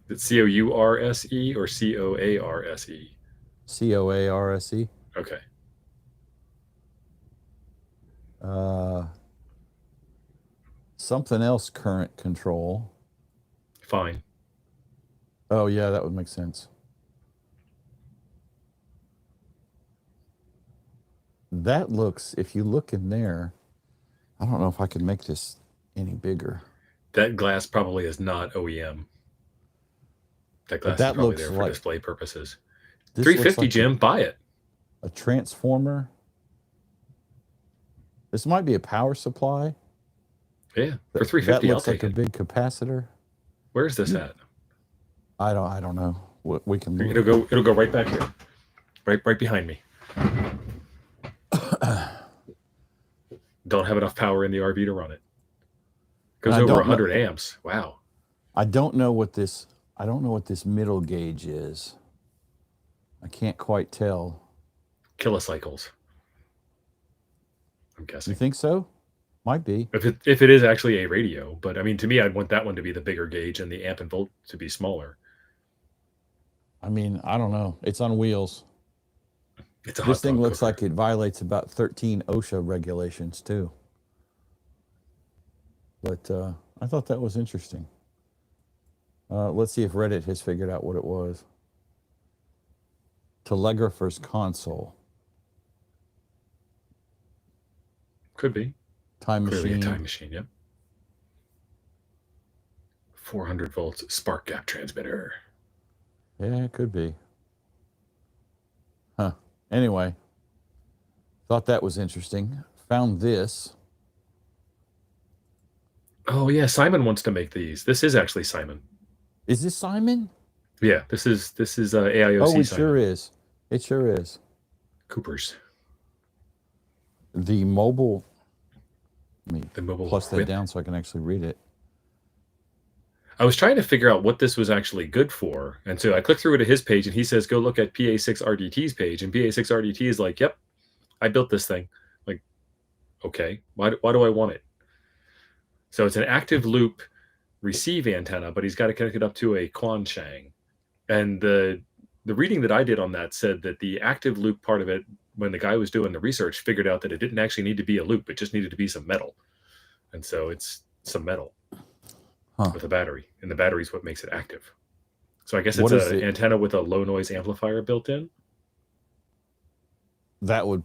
Is it COURSE or COARSE? COARSE. Okay. Something else current control. Fine. Oh, yeah, that would make sense. That looks, if you look in there, I don't know if I can make this any bigger. That glass probably is not OEM. That glass is probably there for display purposes. $350, like Jim. Buy it. A transformer. This might be a power supply. Yeah, for $350, that looks I'll like take a big capacitor. Where's this at? I don't know. We can move. It'll go right back here, right behind me. Don't have enough power in the RV to run it. Goes over 100 amps. Wow. I don't know what this middle gauge is. I can't quite tell. Kilocycles. I'm guessing. You think so? Might be. If it is actually a radio, but I mean, to me, I'd want that one to be the bigger gauge and the amp and volt to be smaller. I mean, I don't know. It's on wheels. This thing looks like it violates about 13 OSHA regulations too. But I thought that was interesting. Let's see if Reddit has figured out what it was. Telegrapher's console. Could be. Time machine. Clearly a time machine, yep. 400 volts spark gap transmitter. Yeah, it could be. Huh. Anyway, thought that was interesting. Found this. Oh yeah, Simon wants to make these. This is actually Simon. Is this Simon? Yeah, this is AIOC. Oh, it Simon. sure is. It sure is. Cooper's. The mobile. Let me The mobile plus that whip. down so I can actually read it. I was trying to figure out what this was actually good for. And so I clicked through to his page and he says, go look at PA6RDT's page. And PA6RDT is like, yep, I built this thing. Like, okay, why do I want it? So it's an active loop receive antenna, but he's got to connect it up to a Quanshang. And the reading that I did on that said that the active loop part of it, when the guy was doing the research, figured out that it didn't actually need to be a loop. It just needed to be some metal. And so it's some metal. With a battery, and the battery is what makes it active. So I guess it's an antenna with a low noise amplifier built in. That would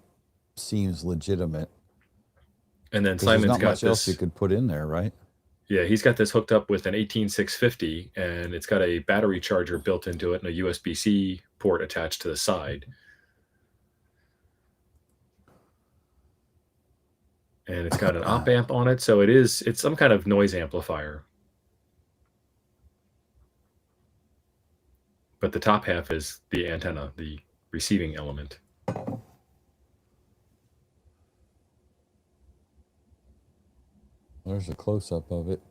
seems legitimate. And then Simon's got much else you could put in there, right? Yeah, he's got this hooked up with an 18650, and it's got a battery charger built into it and a USB-C port attached to the side. And it's got an op amp on it, so it's some kind of noise amplifier. But the top half is the antenna, the receiving element. There's a close-up of it.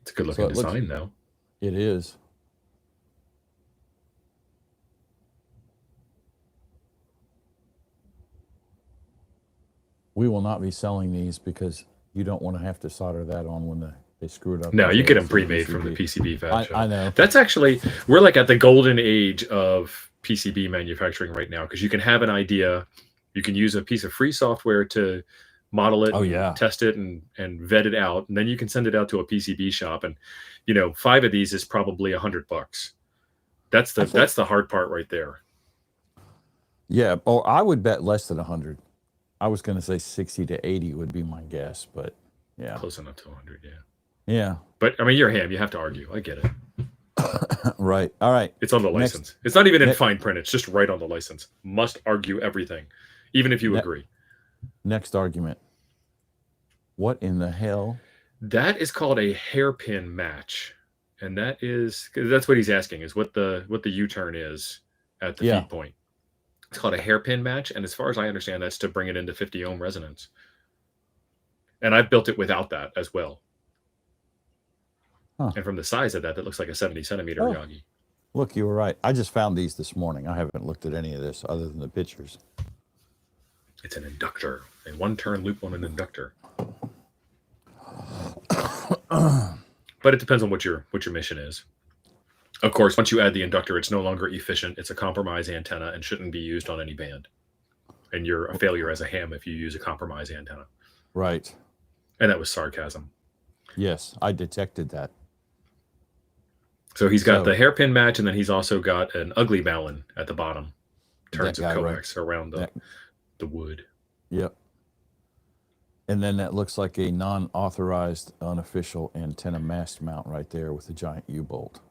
It's a good-looking design, though. It is. We will not be selling these because you don't want to have to solder that on when they screw it up. No, you get them pre-made from the PCB fab shop. I know. That's actually, we're like at the golden age of PCB manufacturing right now, because you can have an idea, you can use a piece of free software to model it, test it, and vet it out, and then you can send it out to a PCB shop, and 5 of these is probably $100. That's the hard part right there. Yeah, or I would bet less than 100. I was going to say 60 to 80 would be my guess, but yeah, close enough to 100. Yeah. But I mean, you're ham. You have to argue. I get it. Right. All right. It's on the license. It's not even in fine print. It's just right on the license. Must argue everything, even if you agree. Next argument. What in the hell? That is called a hairpin match, and that's what he's asking, is what the U-turn is at the feed point. It's called a hairpin match, and as far as I understand, that's to bring it into 50 ohm resonance. And I've built it without that as well. And from the size of that looks like a 70 centimeter Yagi. Look, you were right. I just found these this morning. I haven't looked at any of this other than the pictures. It's an inductor, a one-turn loop on an inductor. But it depends on what your mission is. Of course, once you add the inductor, it's no longer efficient. It's a compromise antenna and shouldn't be used on any band. And you're a failure as a ham if you use a compromise antenna. Right. And that was sarcasm. Yes, I detected that. So he's got the hairpin match, and then he's also got an ugly balun at the bottom. Turns of coax around the wood. Yep. And then that looks like a non-authorized, unofficial antenna mast mount right there with a giant U-bolt.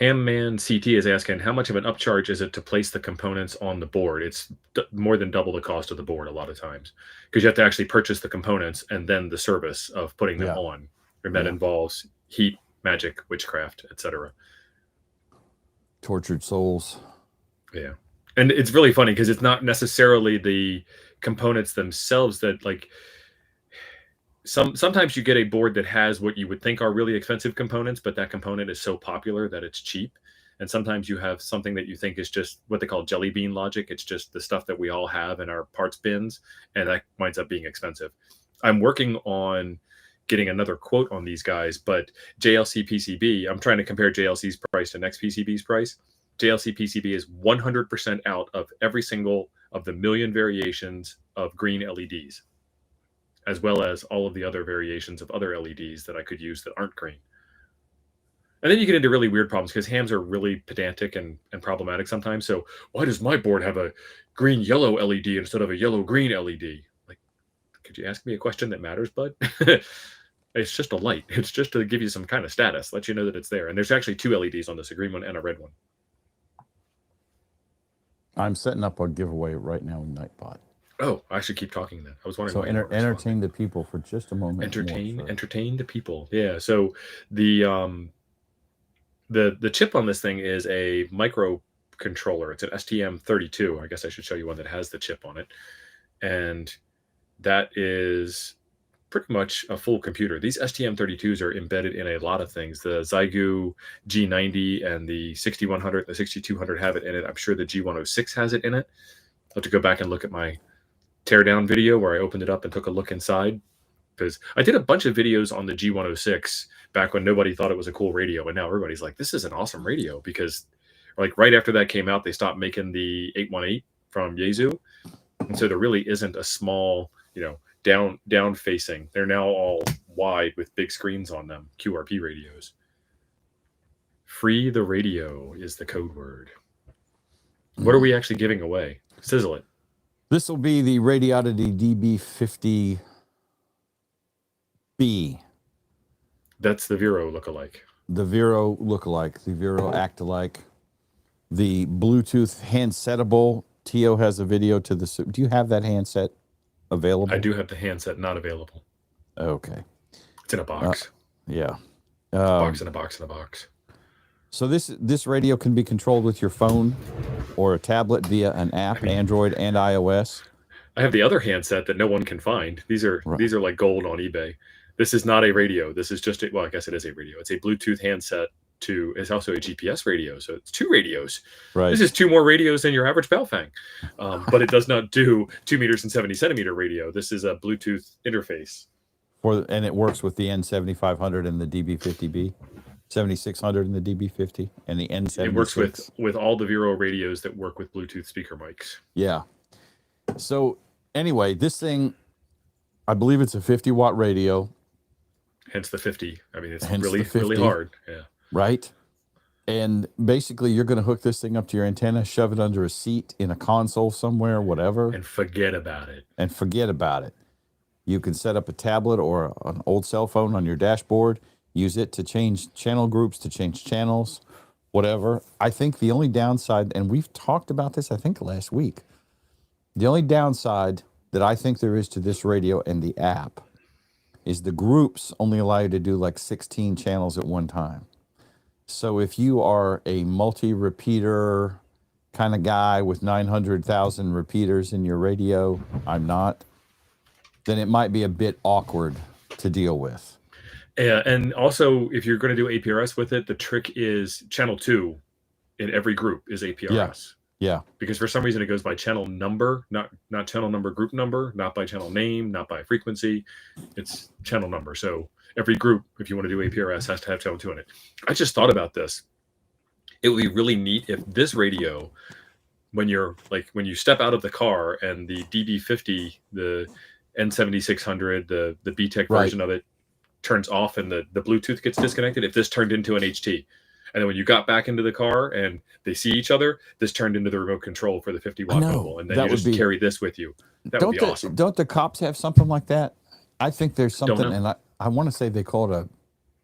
Hamman CT is asking, how much of an upcharge is it to place the components on the board? It's more than double the cost of the board a lot of times, because you have to actually purchase the components and then the service of putting them on. And that involves heat, magic, witchcraft, etc. Tortured souls. Yeah. And it's really funny because it's not necessarily the components themselves that like sometimes you get a board that has what you would think are really expensive components, but that component is so popular that it's cheap. And sometimes you have something that you think is just what they call jelly bean logic. It's just the stuff that we all have in our parts bins, and that winds up being expensive. I'm working on getting another quote on these guys, but JLC PCB, I'm trying to compare JLC's price to Next PCB's price. JLC PCB is 100% out of every single of the million variations of green LEDs, as well as all of the other variations of other LEDs that I could use that aren't green. And then you get into really weird problems because hams are really pedantic and problematic sometimes. So why does my board have a green-yellow LED instead of a yellow-green LED? Like, could you ask me a question that matters, bud? It's just a light. It's just to give you some kind of status, let you know that it's there. And there's actually 2 LEDs on this, a green one and a red one. I'm setting up a giveaway right now in Nightbot. Oh, I should keep talking then. I was wondering. So entertain the people for just a moment. Entertain the people. Yeah. So the chip on this thing is a microcontroller. It's an STM32. I guess I should show you one that has the chip on it, and that is pretty much a full computer. These STM32s are embedded in a lot of things. The Xiegu G90 and the 6100, the 6200 have it in it. I'm sure the G106 has it in it. I'll have to go back and look at my teardown video where I opened it up and took a look inside, because I did a bunch of videos on the G106 back when nobody thought it was a cool radio, and now everybody's like, this is an awesome radio, because like right after that came out, they stopped making the 818 from Yaesu, and so there really isn't a small, down facing. They're now all wide with big screens on them, QRP radios. Free the radio is the code word. What are we actually giving away? Sizzle it. This will be the Radioddity DB50B. That's the Vero lookalike. The Vero lookalike, the Vero act-alike, the Bluetooth handsetable. Tio has a video to the. Do you have that handset available? I do have the handset not available. Okay. It's in a box. Yeah. Box in a box in a box. So this radio can be controlled with your phone or a tablet via an app, Android and iOS. I have the other handset that no one can find. These are like gold on eBay. This is not a radio. This is just I guess it is a radio. It's a Bluetooth handset it's also a GPS radio. So it's 2 radios. Right. This is 2 more radios than your average Baofeng. But it does not do 2 meters and 70 centimeter radio. This is a Bluetooth interface. And it works with the N7500 and the DB50B. 7600 and the DB50 and the N76. It works with all the Vero radios that work with Bluetooth speaker mics. Yeah. So anyway, this thing, I believe it's a 50-watt radio. Hence the 50. I mean, it's really hard. Yeah. Right. And basically, you're going to hook this thing up to your antenna, shove it under a seat in a console somewhere, whatever. And forget about it. You can set up a tablet or an old cell phone on your dashboard. Use it to change channel groups, to change channels, whatever. I think the only downside, and we've talked about this, I think, last week. The only downside that I think there is to this radio and the app is the groups only allow you to do like 16 channels at one time. So if you are a multi-repeater kind of guy with 900,000 repeaters in your radio, I'm not, then it might be a bit awkward to deal with. Yeah, and also if you're going to do APRS with it, the trick is channel 2 in every group is APRS. Yeah. Because for some reason it goes by channel number, not channel number, group number, not by channel name, not by frequency. It's channel number. So every group, if you want to do APRS, has to have channel 2 in it. I just thought about this. It would be really neat if this radio, when you step out of the car and the DB50, the N7600, the BTEC version of it turns off and the Bluetooth gets disconnected, if this turned into an HT. And then when you got back into the car and they see each other, this turned into the remote control for the 50-watt mobile. And then you just carry this with you. That would be awesome. Don't the cops have something like that? I think there's something, and I want to say they call it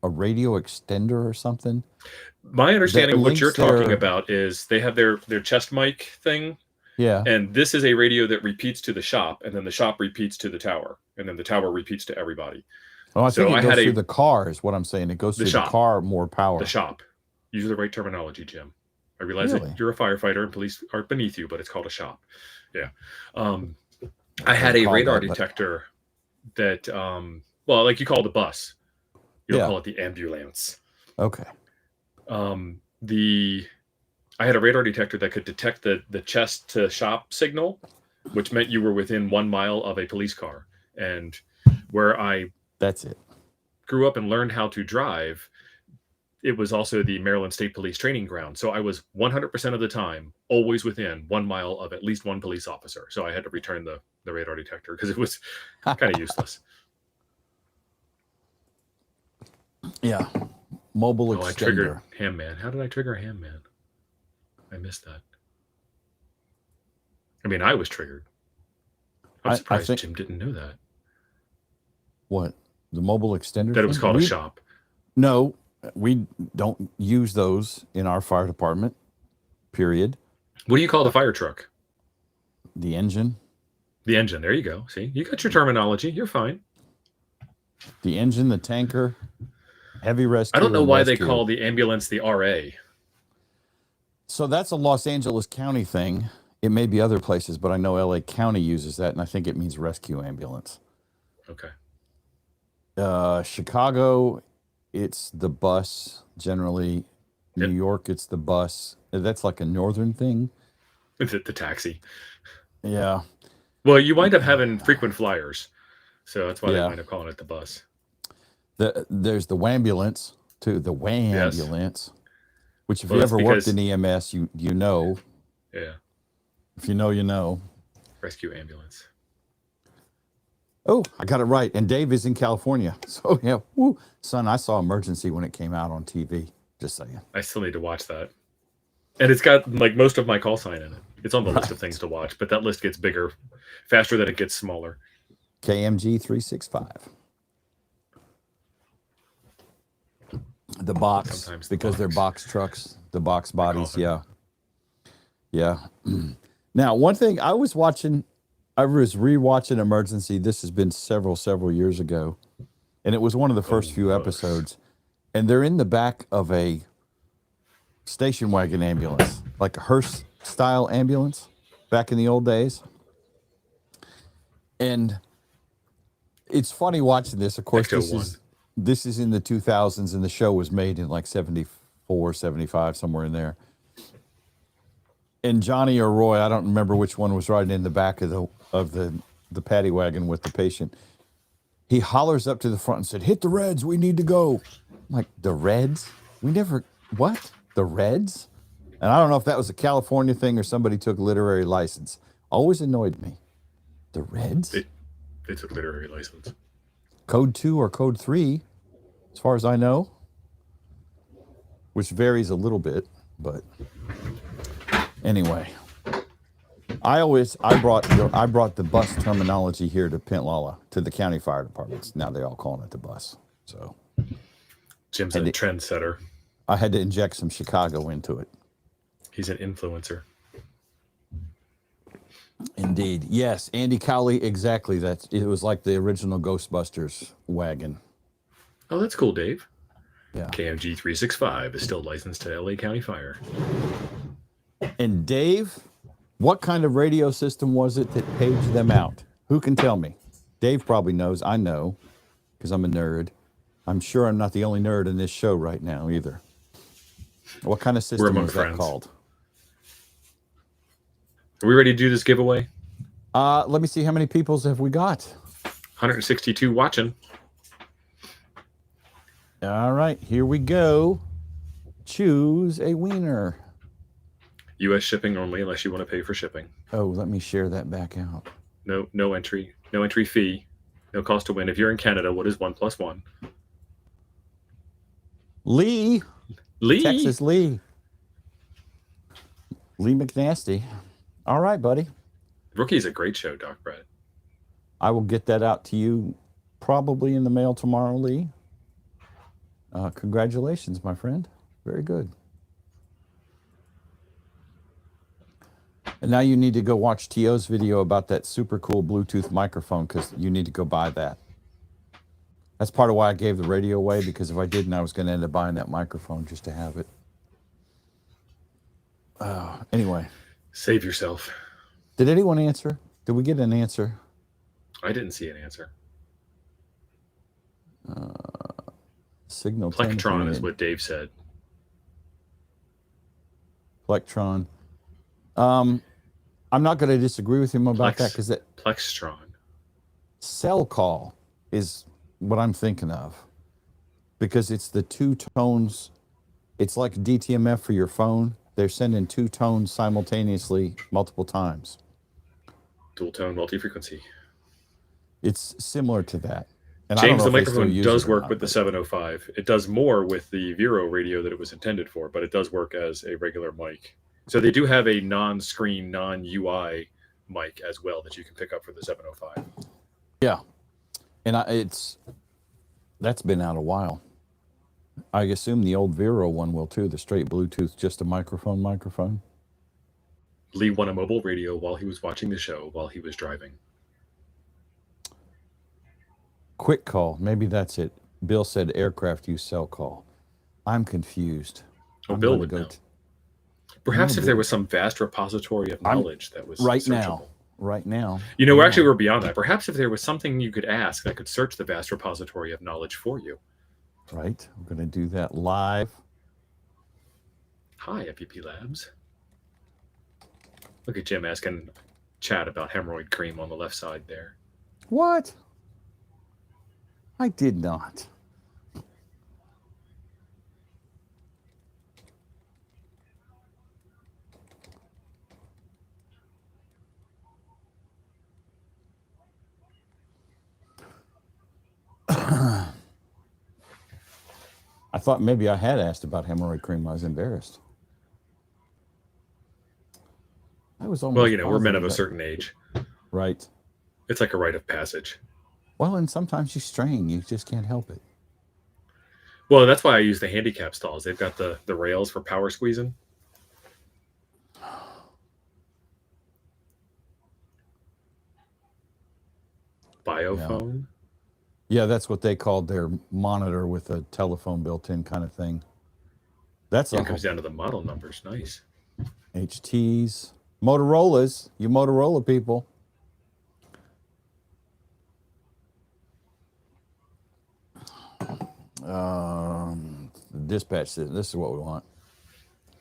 a radio extender or something. My understanding of what you're talking about is they have their chest mic thing. Yeah. And this is a radio that repeats to the shop, and then the shop repeats to the tower, and then the tower repeats to everybody. Oh, I think it goes through the car is what I'm saying. It goes through the car, more power. The shop. Use the right terminology, Jim. I realize Really? that you're a firefighter and police are beneath you, but it's called a shop. Yeah. I had a call radar that, but- detector that, well, like you call it a bus. You don't Yeah. call it the ambulance. Okay. I had a radar detector that could detect the chest to shop signal, which meant you were within 1 mile of a police car. And where I That's it. grew up and learned how to drive, it was also the Maryland State Police training ground. So I was 100% of the time always within 1 mile of at least one police officer. So I had to return the radar detector because it was kind of useless. Yeah. Mobile Oh, I triggered extender. Ham Man. How did I trigger Ham Man? I missed that. I mean, I was triggered. I'm I surprised think- Jim didn't know that. What? The mobile extender? That it was thing? called a shop. No, we don't use those in our fire department. Period. What do you call the fire truck? The engine. The engine. There you go. See, you got your terminology. You're fine. The engine, the tanker, heavy rescue. I don't know and why they rescue. call the ambulance the RA. So that's a Los Angeles County thing. It may be other places, but I know LA County uses that, and I think it means rescue ambulance. Okay. Chicago, it's the bus generally. Yep. New York, it's the bus. That's like a northern thing. The taxi. Yeah. Well, you wind up having frequent flyers. So that's why they Yeah. wind up calling it the bus. There's the wambulance too. The wambulance, which if you that's ever worked because- in EMS, you know. Yeah. If you know, you know. Rescue ambulance. Oh, I got it right. And Dave is in California. So yeah, woo. Son, I saw Emergency when it came out on TV. Just saying. I still need to watch that. And it's got like most of my call sign in it. It's on the list of Right. things to watch, but that list gets bigger faster than it gets smaller. KMG 365. The box, Sometimes the because they're box. box trucks, the box bodies. coffin. Yeah. Now, one thing I was rewatching Emergency. This has been several years ago. And it was one of the first few books. episodes. And they're in the back of a station wagon ambulance, like a hearse style ambulance back in the old days. And it's funny watching this. Of course, this is in the 2000s, and the show was made in like 74, 75, somewhere in there. And Johnny or Roy, I don't remember which one, was riding in the back of the paddy wagon with the patient. He hollers up to the front and said, "Hit the Reds, we need to go." I'm like, the Reds? What? The Reds? And I don't know if that was a California thing or somebody took literary license. Always annoyed me. The Reds? They took literary license. Code 2 or Code 3, as far as I know, which varies a little bit, but anyway. I brought the bus terminology here to Pentlala, to the county fire departments. Now they all calling it the bus. So Jim's a trendsetter. I had to inject some Chicago into it. He's an influencer. Indeed. Yes, Andy Cowley, exactly. It was like the original Ghostbusters wagon. Oh, that's cool, Dave. Yeah. KMG 365 is still licensed to LA County Fire. And Dave, what kind of radio system was it that paged them out? Who can tell me? Dave probably knows. I know, because I'm a nerd. I'm sure I'm not the only nerd in this show right now either. What kind of system among was that friends. called? Are we ready to do this giveaway? Let me see, how many peoples have we got? 162 watching. All right, here we go. Choose a wiener. U.S. shipping only, unless you want to pay for shipping. Oh, let me share that back out. No entry fee, no cost to win. If you're in Canada, what is 1 + 1? Lee. Texas Lee. Lee McNasty. All right, buddy. Rookie is a great show, Doc Brett. I will get that out to you probably in the mail tomorrow, Lee. Congratulations, my friend. Very good. And now you need to go watch T.O.'s video about that super cool Bluetooth microphone, because you need to go buy that. That's part of why I gave the radio away, because if I didn't, I was going to end up buying that microphone just to have it. Anyway, Save yourself. did anyone answer? Did we get an answer? I didn't see an answer. Signal 10 Plectron is here. what Dave said. Plectron. I'm not going to disagree with him about that because that Plextron. cell call is what I'm thinking of, because it's the two tones. It's like DTMF for your phone. They're sending two tones simultaneously multiple times. Dual tone multi-frequency. It's similar to that. And James, the I don't know if they still microphone use does it or work not, with the but 705. It does more with the Vero radio that it was intended for, but it does work as a regular mic. So they do have a non-screen, non-UI mic as well that you can pick up for the 705. yeah. And that's been out a while. I assume the old Vero one will too, the straight Bluetooth, just a microphone. Lee won a mobile radio while he was watching the show while he was driving. Quick call, maybe that's it. Bill said aircraft use cell call. I'm confused. Oh, I'm Bill gonna would go know. Perhaps No, if there Bill. was some vast repository of knowledge that was right searchable. now. You know, Yeah. actually, we're beyond that. Perhaps if there was something you could ask that could search the vast repository of knowledge for you. Right, we're gonna do that live. Hi, FPP Labs. Look at Jim asking chat about hemorrhoid cream on the left side there. What? I did not. I thought maybe I had asked about hemorrhoid cream. I was embarrassed. I was almost Well, you know, we're men of a positive certain age. right. It's like a rite of passage. Well, and sometimes you strain. You just can't help it. Well, that's why I use the handicap stalls. They've got the rails for power squeezing. Biophone. Yeah, that's what they called their monitor with a telephone built in kind of thing. That's It all. comes down to the model numbers. Nice. HTs, Motorola's, you Motorola people. Dispatch says this is what we want.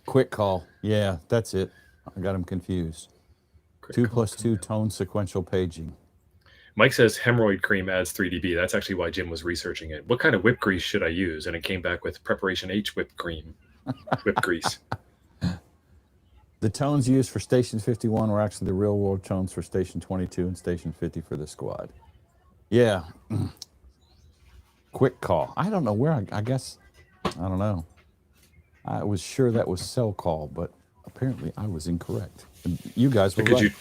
Quick call. Yeah, that's it. I got them confused. Quick 2 call + 2 tone sequential paging. Mike says hemorrhoid cream adds 3 dB. That's actually why Jim was researching it. What kind of whip grease should I use? And it came back with Preparation H whipped cream, whipped grease. The tones used for Station 51 were actually the real world tones for Station 22 and Station 50 for the squad. Yeah. Quick call. I don't know where I guess, I don't know. I was sure that was cell call, but apparently I was incorrect. And you guys were right.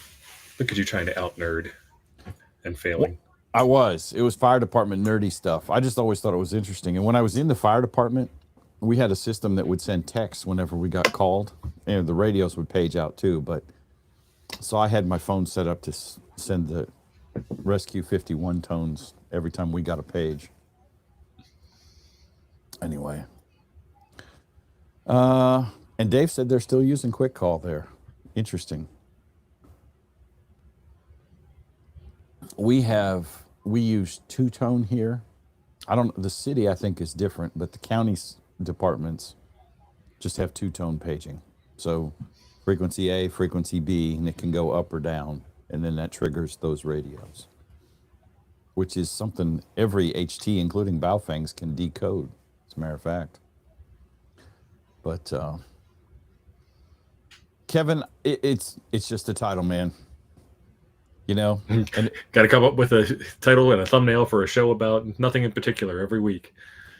Look at you trying to out nerd and failing. I was. It was fire department nerdy stuff. I just always thought it was interesting. And when I was in the fire department, we had a system that would send texts whenever we got called, and the radios would page out too. But so I had my phone set up to send the Rescue 51 tones every time we got a page. Anyway, and Dave said they're still using quick call there. Interesting. We use two-tone here. The city I think is different, but the county's departments just have two-tone paging. So frequency A, frequency B, and it can go up or down, and then that triggers those radios, which is something every HT, including Baofangs, can decode, as a matter of fact. But Kevin, it's just a title, man. You know, and got to come up with a title and a thumbnail for a show about nothing in particular every week.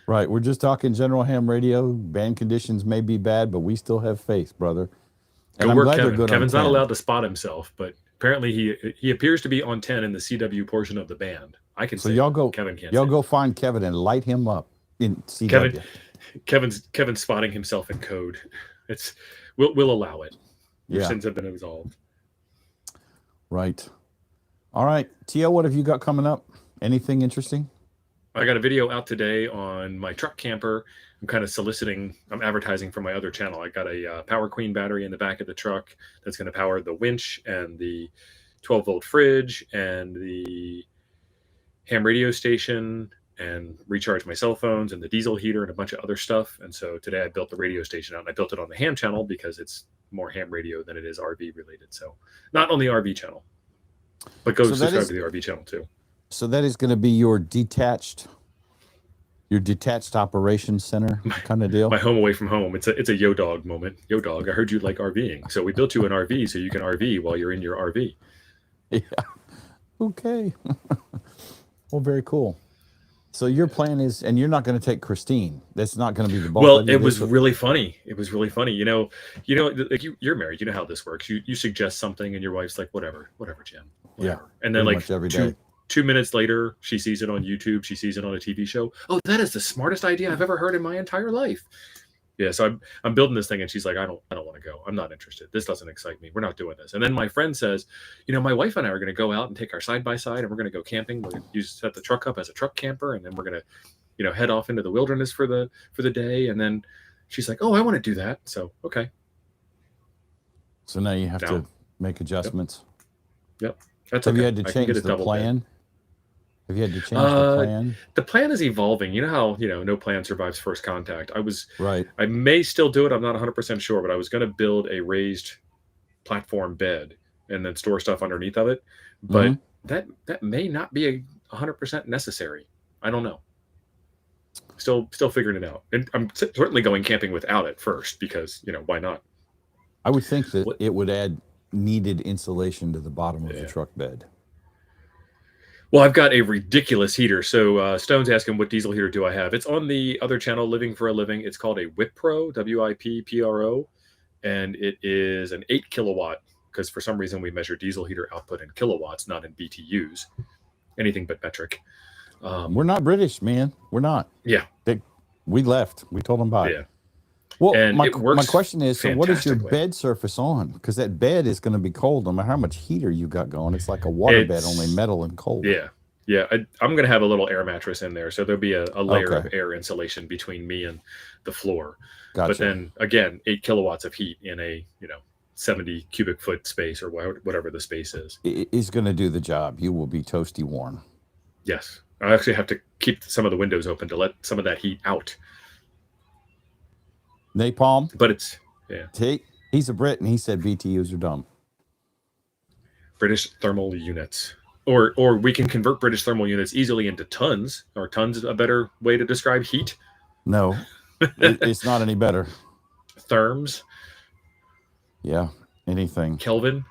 Right. We're just talking general ham radio. Band conditions may be bad, but we still have faith, brother. And Go work, Kevin. Kevin's not allowed to spot himself, but apparently he appears to be on 10 in the CW portion of the band. I can so say y'all go. Kevin can't. Y'all go find Kevin and light him up in CW. Kevin's spotting himself in code. We'll allow it. Your Yeah. sins have been absolved. Right. All right, Tio, what have you got coming up? Anything interesting? I got a video out today on my truck camper. I'm kind of I'm advertising for my other channel. I got a Power Queen battery in the back of the truck that's going to power the winch and the 12-volt fridge and the ham radio station and recharge my cell phones and the diesel heater and a bunch of other stuff. And so today I built the radio station out, and I built it on the ham channel because it's more ham radio than it is RV related. So not on the RV channel, but go subscribe to the RV channel too. So that is going to be your detached operations center kind of deal. My home away from home. It's a yo dog moment. Yo dog, I heard you like RVing, so we built you an RV so you can RV while you're in your RV. Yeah. Okay. Well, very cool. So your plan is, and you're not going to take Christine. That's not going to be the bulk. Well, it was really funny. It was really funny. You know, like you're married. You know how this works. You suggest something, and your wife's like, whatever, Jim. Whatever. Yeah. And then like every day. 2 minutes later, she sees it on YouTube. She sees it on a TV show. Oh, that is the smartest idea I've ever heard in my entire life. Yeah, so I'm building this thing, and she's like, I don't want to go. I'm not interested. This doesn't excite me. We're not doing this. And then my friend says, my wife and I are going to go out and take our side by side, and we're going to go camping. We're going to set the truck up as a truck camper, and then we're going to, head off into the wilderness for the day. And then she's like, oh, I want to do that. So okay. So now you have to make adjustments. Yep. That's Have okay. you had to change the plan? Have you had to change the plan? The plan is evolving. You know how, no plan survives first contact. Right. I may still do it. I'm not 100% sure, but I was going to build a raised platform bed and then store stuff underneath of it. But that may not be 100% necessary. I don't know. Still figuring it out. And I'm certainly going camping without it first because, why not? I would think that it would add needed insulation to the bottom of the truck bed. Well, I've got a ridiculous heater. So Stone's asking, what diesel heater do I have? It's on the other channel, Living for a Living. It's called a WIPPRO, WIPPRO, and it is an 8 kilowatt, because for some reason we measure diesel heater output in kilowatts, not in BTUs, anything but metric. We're not British, man. We're not. Yeah. We left. We told them bye. Yeah. Well, and my question is, so what is your fantastically. bed surface on? Because that bed is going to be cold no matter how much heater you got going. It's like a water bed, only metal and cold. Yeah. Yeah. I'm going to have a little air mattress in there. So there'll be a layer of air insulation between me and the floor. Gotcha. But then again, 8 kilowatts of heat in a, 70 cubic foot space or whatever the space is. It is going to do the job. You will be toasty warm. Yes. I actually have to keep some of the windows open to let some of that heat out. Napalm. But it's, he's a Brit, and he said BTUs are dumb. British thermal units. Or we can convert British thermal units easily into tons. Are tons a better way to describe heat? No, it's not any better. Therms. Yeah, anything. Kelvin.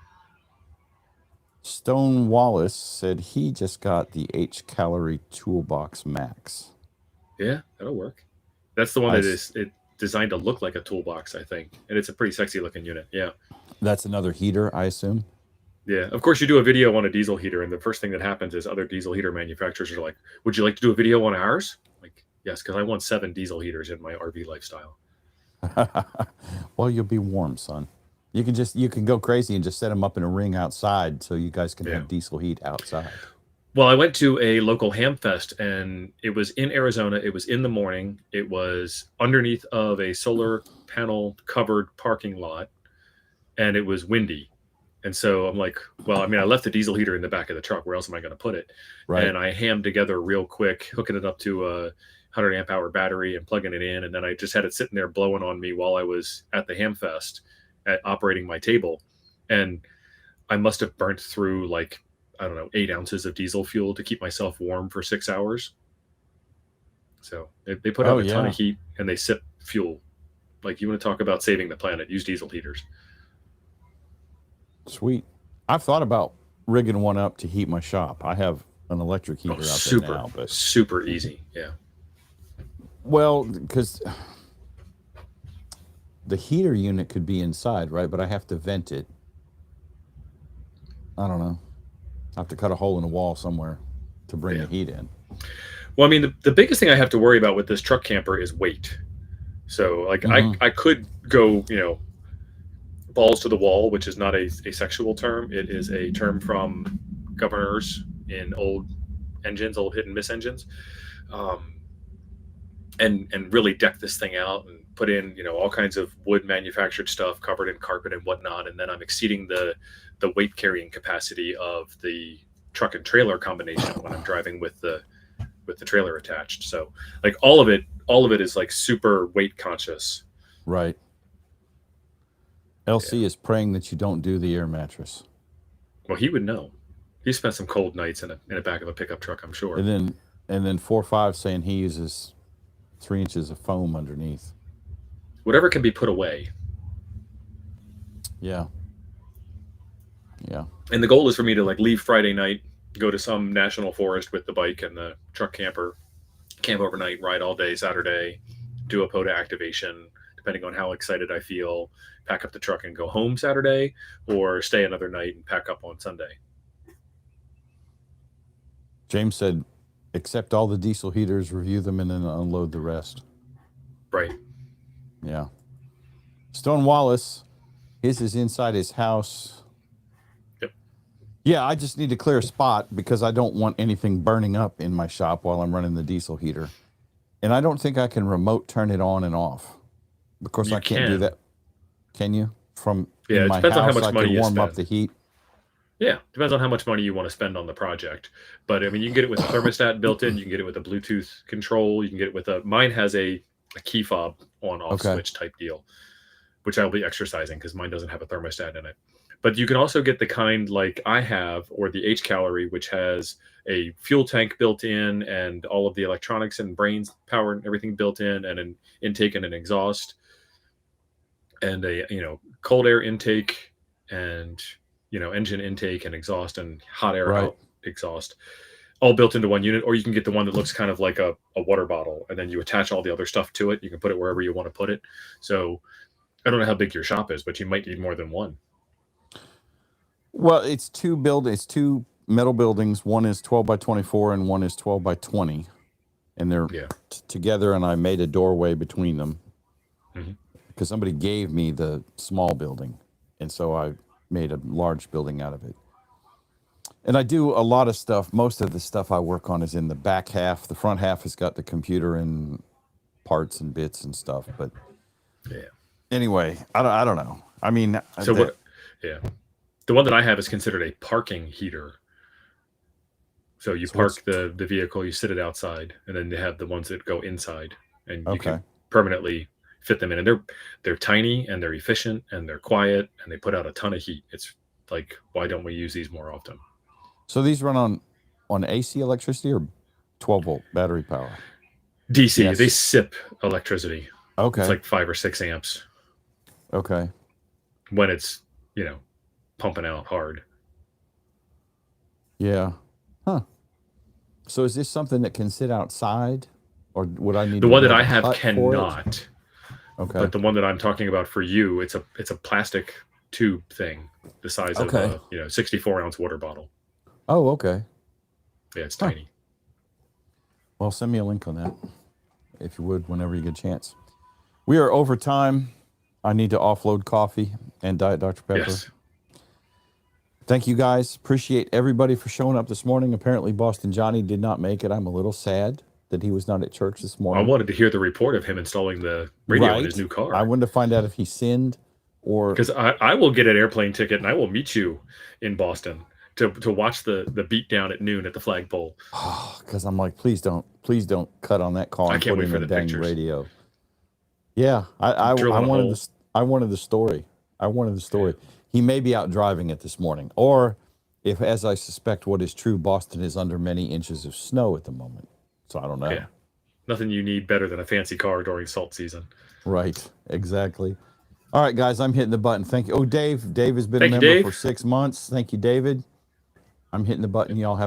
Stone Wallace said he just got the H Calorie Toolbox Max. Yeah, that'll work. That's the one that is designed to look like a toolbox, I think. And it's a pretty sexy looking unit. Yeah. That's another heater, I assume. Yeah. Of course, you do a video on a diesel heater, and the first thing that happens is other diesel heater manufacturers are like, would you like to do a video on ours? Like, yes, because I want 7 diesel heaters in my RV lifestyle. Well, you'll be warm, son. You can go crazy and just set them up in a ring outside so you guys can have diesel heat outside. Well, I went to a local ham fest, and it was in Arizona. It was in the morning. It was underneath of a solar panel covered parking lot, and it was windy. And so I'm like, well, I left the diesel heater in the back of the truck. Where else am I going to put it? Right. And I hammed together real quick, hooking it up to a 100 amp hour battery and plugging it in. And then I just had it sitting there blowing on me while I was at the ham fest operating my table. And I must have burnt through 8 ounces of diesel fuel to keep myself warm for 6 hours. So they put out a ton of heat, and they sip fuel. Like, you want to talk about saving the planet, use diesel heaters. Sweet. I've thought about rigging one up to heat my shop. I have an electric heater out there now, but super easy. Yeah. Well, because the heater unit could be inside, right? But I have to vent it. I don't know. I have to cut a hole in the wall somewhere to bring the heat in. Well, the biggest thing I have to worry about with this truck camper is weight. So, I could go, balls to the wall, which is not a sexual term. It is a term from governors in old engines, old hit and miss engines. and really deck this thing out and put in, you know, all kinds of wood manufactured stuff covered in carpet and whatnot. And then I'm exceeding the weight carrying capacity of the truck and trailer combination when I'm driving with the trailer attached. So like all of it is like super weight conscious. Right. LC is praying that you don't do the air mattress. Well, he would know. He spent some cold nights in the back of a pickup truck, I'm sure. And then 4-5 saying he uses 3 inches of foam underneath. Whatever can be put away. Yeah. Yeah. And the goal is for me to like leave Friday night, go to some national forest with the bike and the truck camper, camp overnight, ride all day Saturday, do a POTA activation, depending on how excited I feel, pack up the truck and go home Saturday, or stay another night and pack up on Sunday. James said, accept all the diesel heaters, review them, and then unload the rest. Right. Yeah. Stone Wallace, his is inside his house. Yep. Yeah, I just need to clear a spot because I don't want anything burning up in my shop while I'm running the diesel heater. And I don't think I can remote turn it on and off. Of course, I can't do that. Can you? From in my depends house, on how much money you warm up the heat. Yeah, depends on how much money you want to spend on the project. But I mean, you can get it with a thermostat built in. You can get it with a Bluetooth control. You can get it with mine has a key fob on-off switch type deal, which I'll be exercising because mine doesn't have a thermostat in it. But you can also get the kind like I have, or the H-Calorie, which has a fuel tank built in and all of the electronics and brains power and everything built in, and an intake and an exhaust, and a cold air intake and engine intake and exhaust and hot air out exhaust, all built into one unit. Or you can get the one that looks kind of like a water bottle, and then you attach all the other stuff to it. You can put it wherever you want to put it. So I don't know how big your shop is, but you might need more than one. Well, it's two metal buildings. One is 12 by 24 and one is 12 by 20. And they're together, and I made a doorway between them because somebody gave me the small building. And so I made a large building out of it. And I do a lot of stuff. Most of the stuff I work on is in the back half. The front half has got the computer and parts and bits and stuff. But anyway, I don't know. I mean, so the one that I have is considered a parking heater. So you park the vehicle, you sit it outside, and then they have the ones that go inside, and you can permanently fit them in. And they're tiny, and they're efficient, and they're quiet, and they put out a ton of heat. It's like, why don't we use these more often? So these run on AC electricity or 12-volt battery power? DC. Yes. They sip electricity. Okay. It's like 5 or 6 amps. Okay. When it's, pumping out hard. Yeah. Huh. So is this something that can sit outside, or would I need the one that I have cannot? Okay. But the one that I'm talking about for you, it's a plastic tube thing, the size of a 64-ounce water bottle. Oh, okay. Yeah, it's tiny. Well, send me a link on that, if you would, whenever you get a chance. We are over time. I need to offload coffee and Diet Dr. Pepper. Yes. Thank you, guys. Appreciate everybody for showing up this morning. Apparently, Boston Johnny did not make it. I'm a little sad that he was not at church this morning. I wanted to hear the report of him installing the radio in his new car. I wanted to find out if he sinned or... Because I will get an airplane ticket and I will meet you in Boston to watch the beatdown at noon at the flagpole. Because I'm like, please don't cut on that call and put in the dang radio. Yeah, I wanted the story. I wanted the story. Yeah. He may be out driving it this morning. Or if, as I suspect what is true, Boston is under many inches of snow at the moment. So I don't know. Yeah. Nothing you need better than a fancy car during salt season. Right. Exactly. All right, guys, I'm hitting the button. Thank you. Oh, Dave. Dave has been a member for 6 months. Thank you, David. I'm hitting the button. Y'all have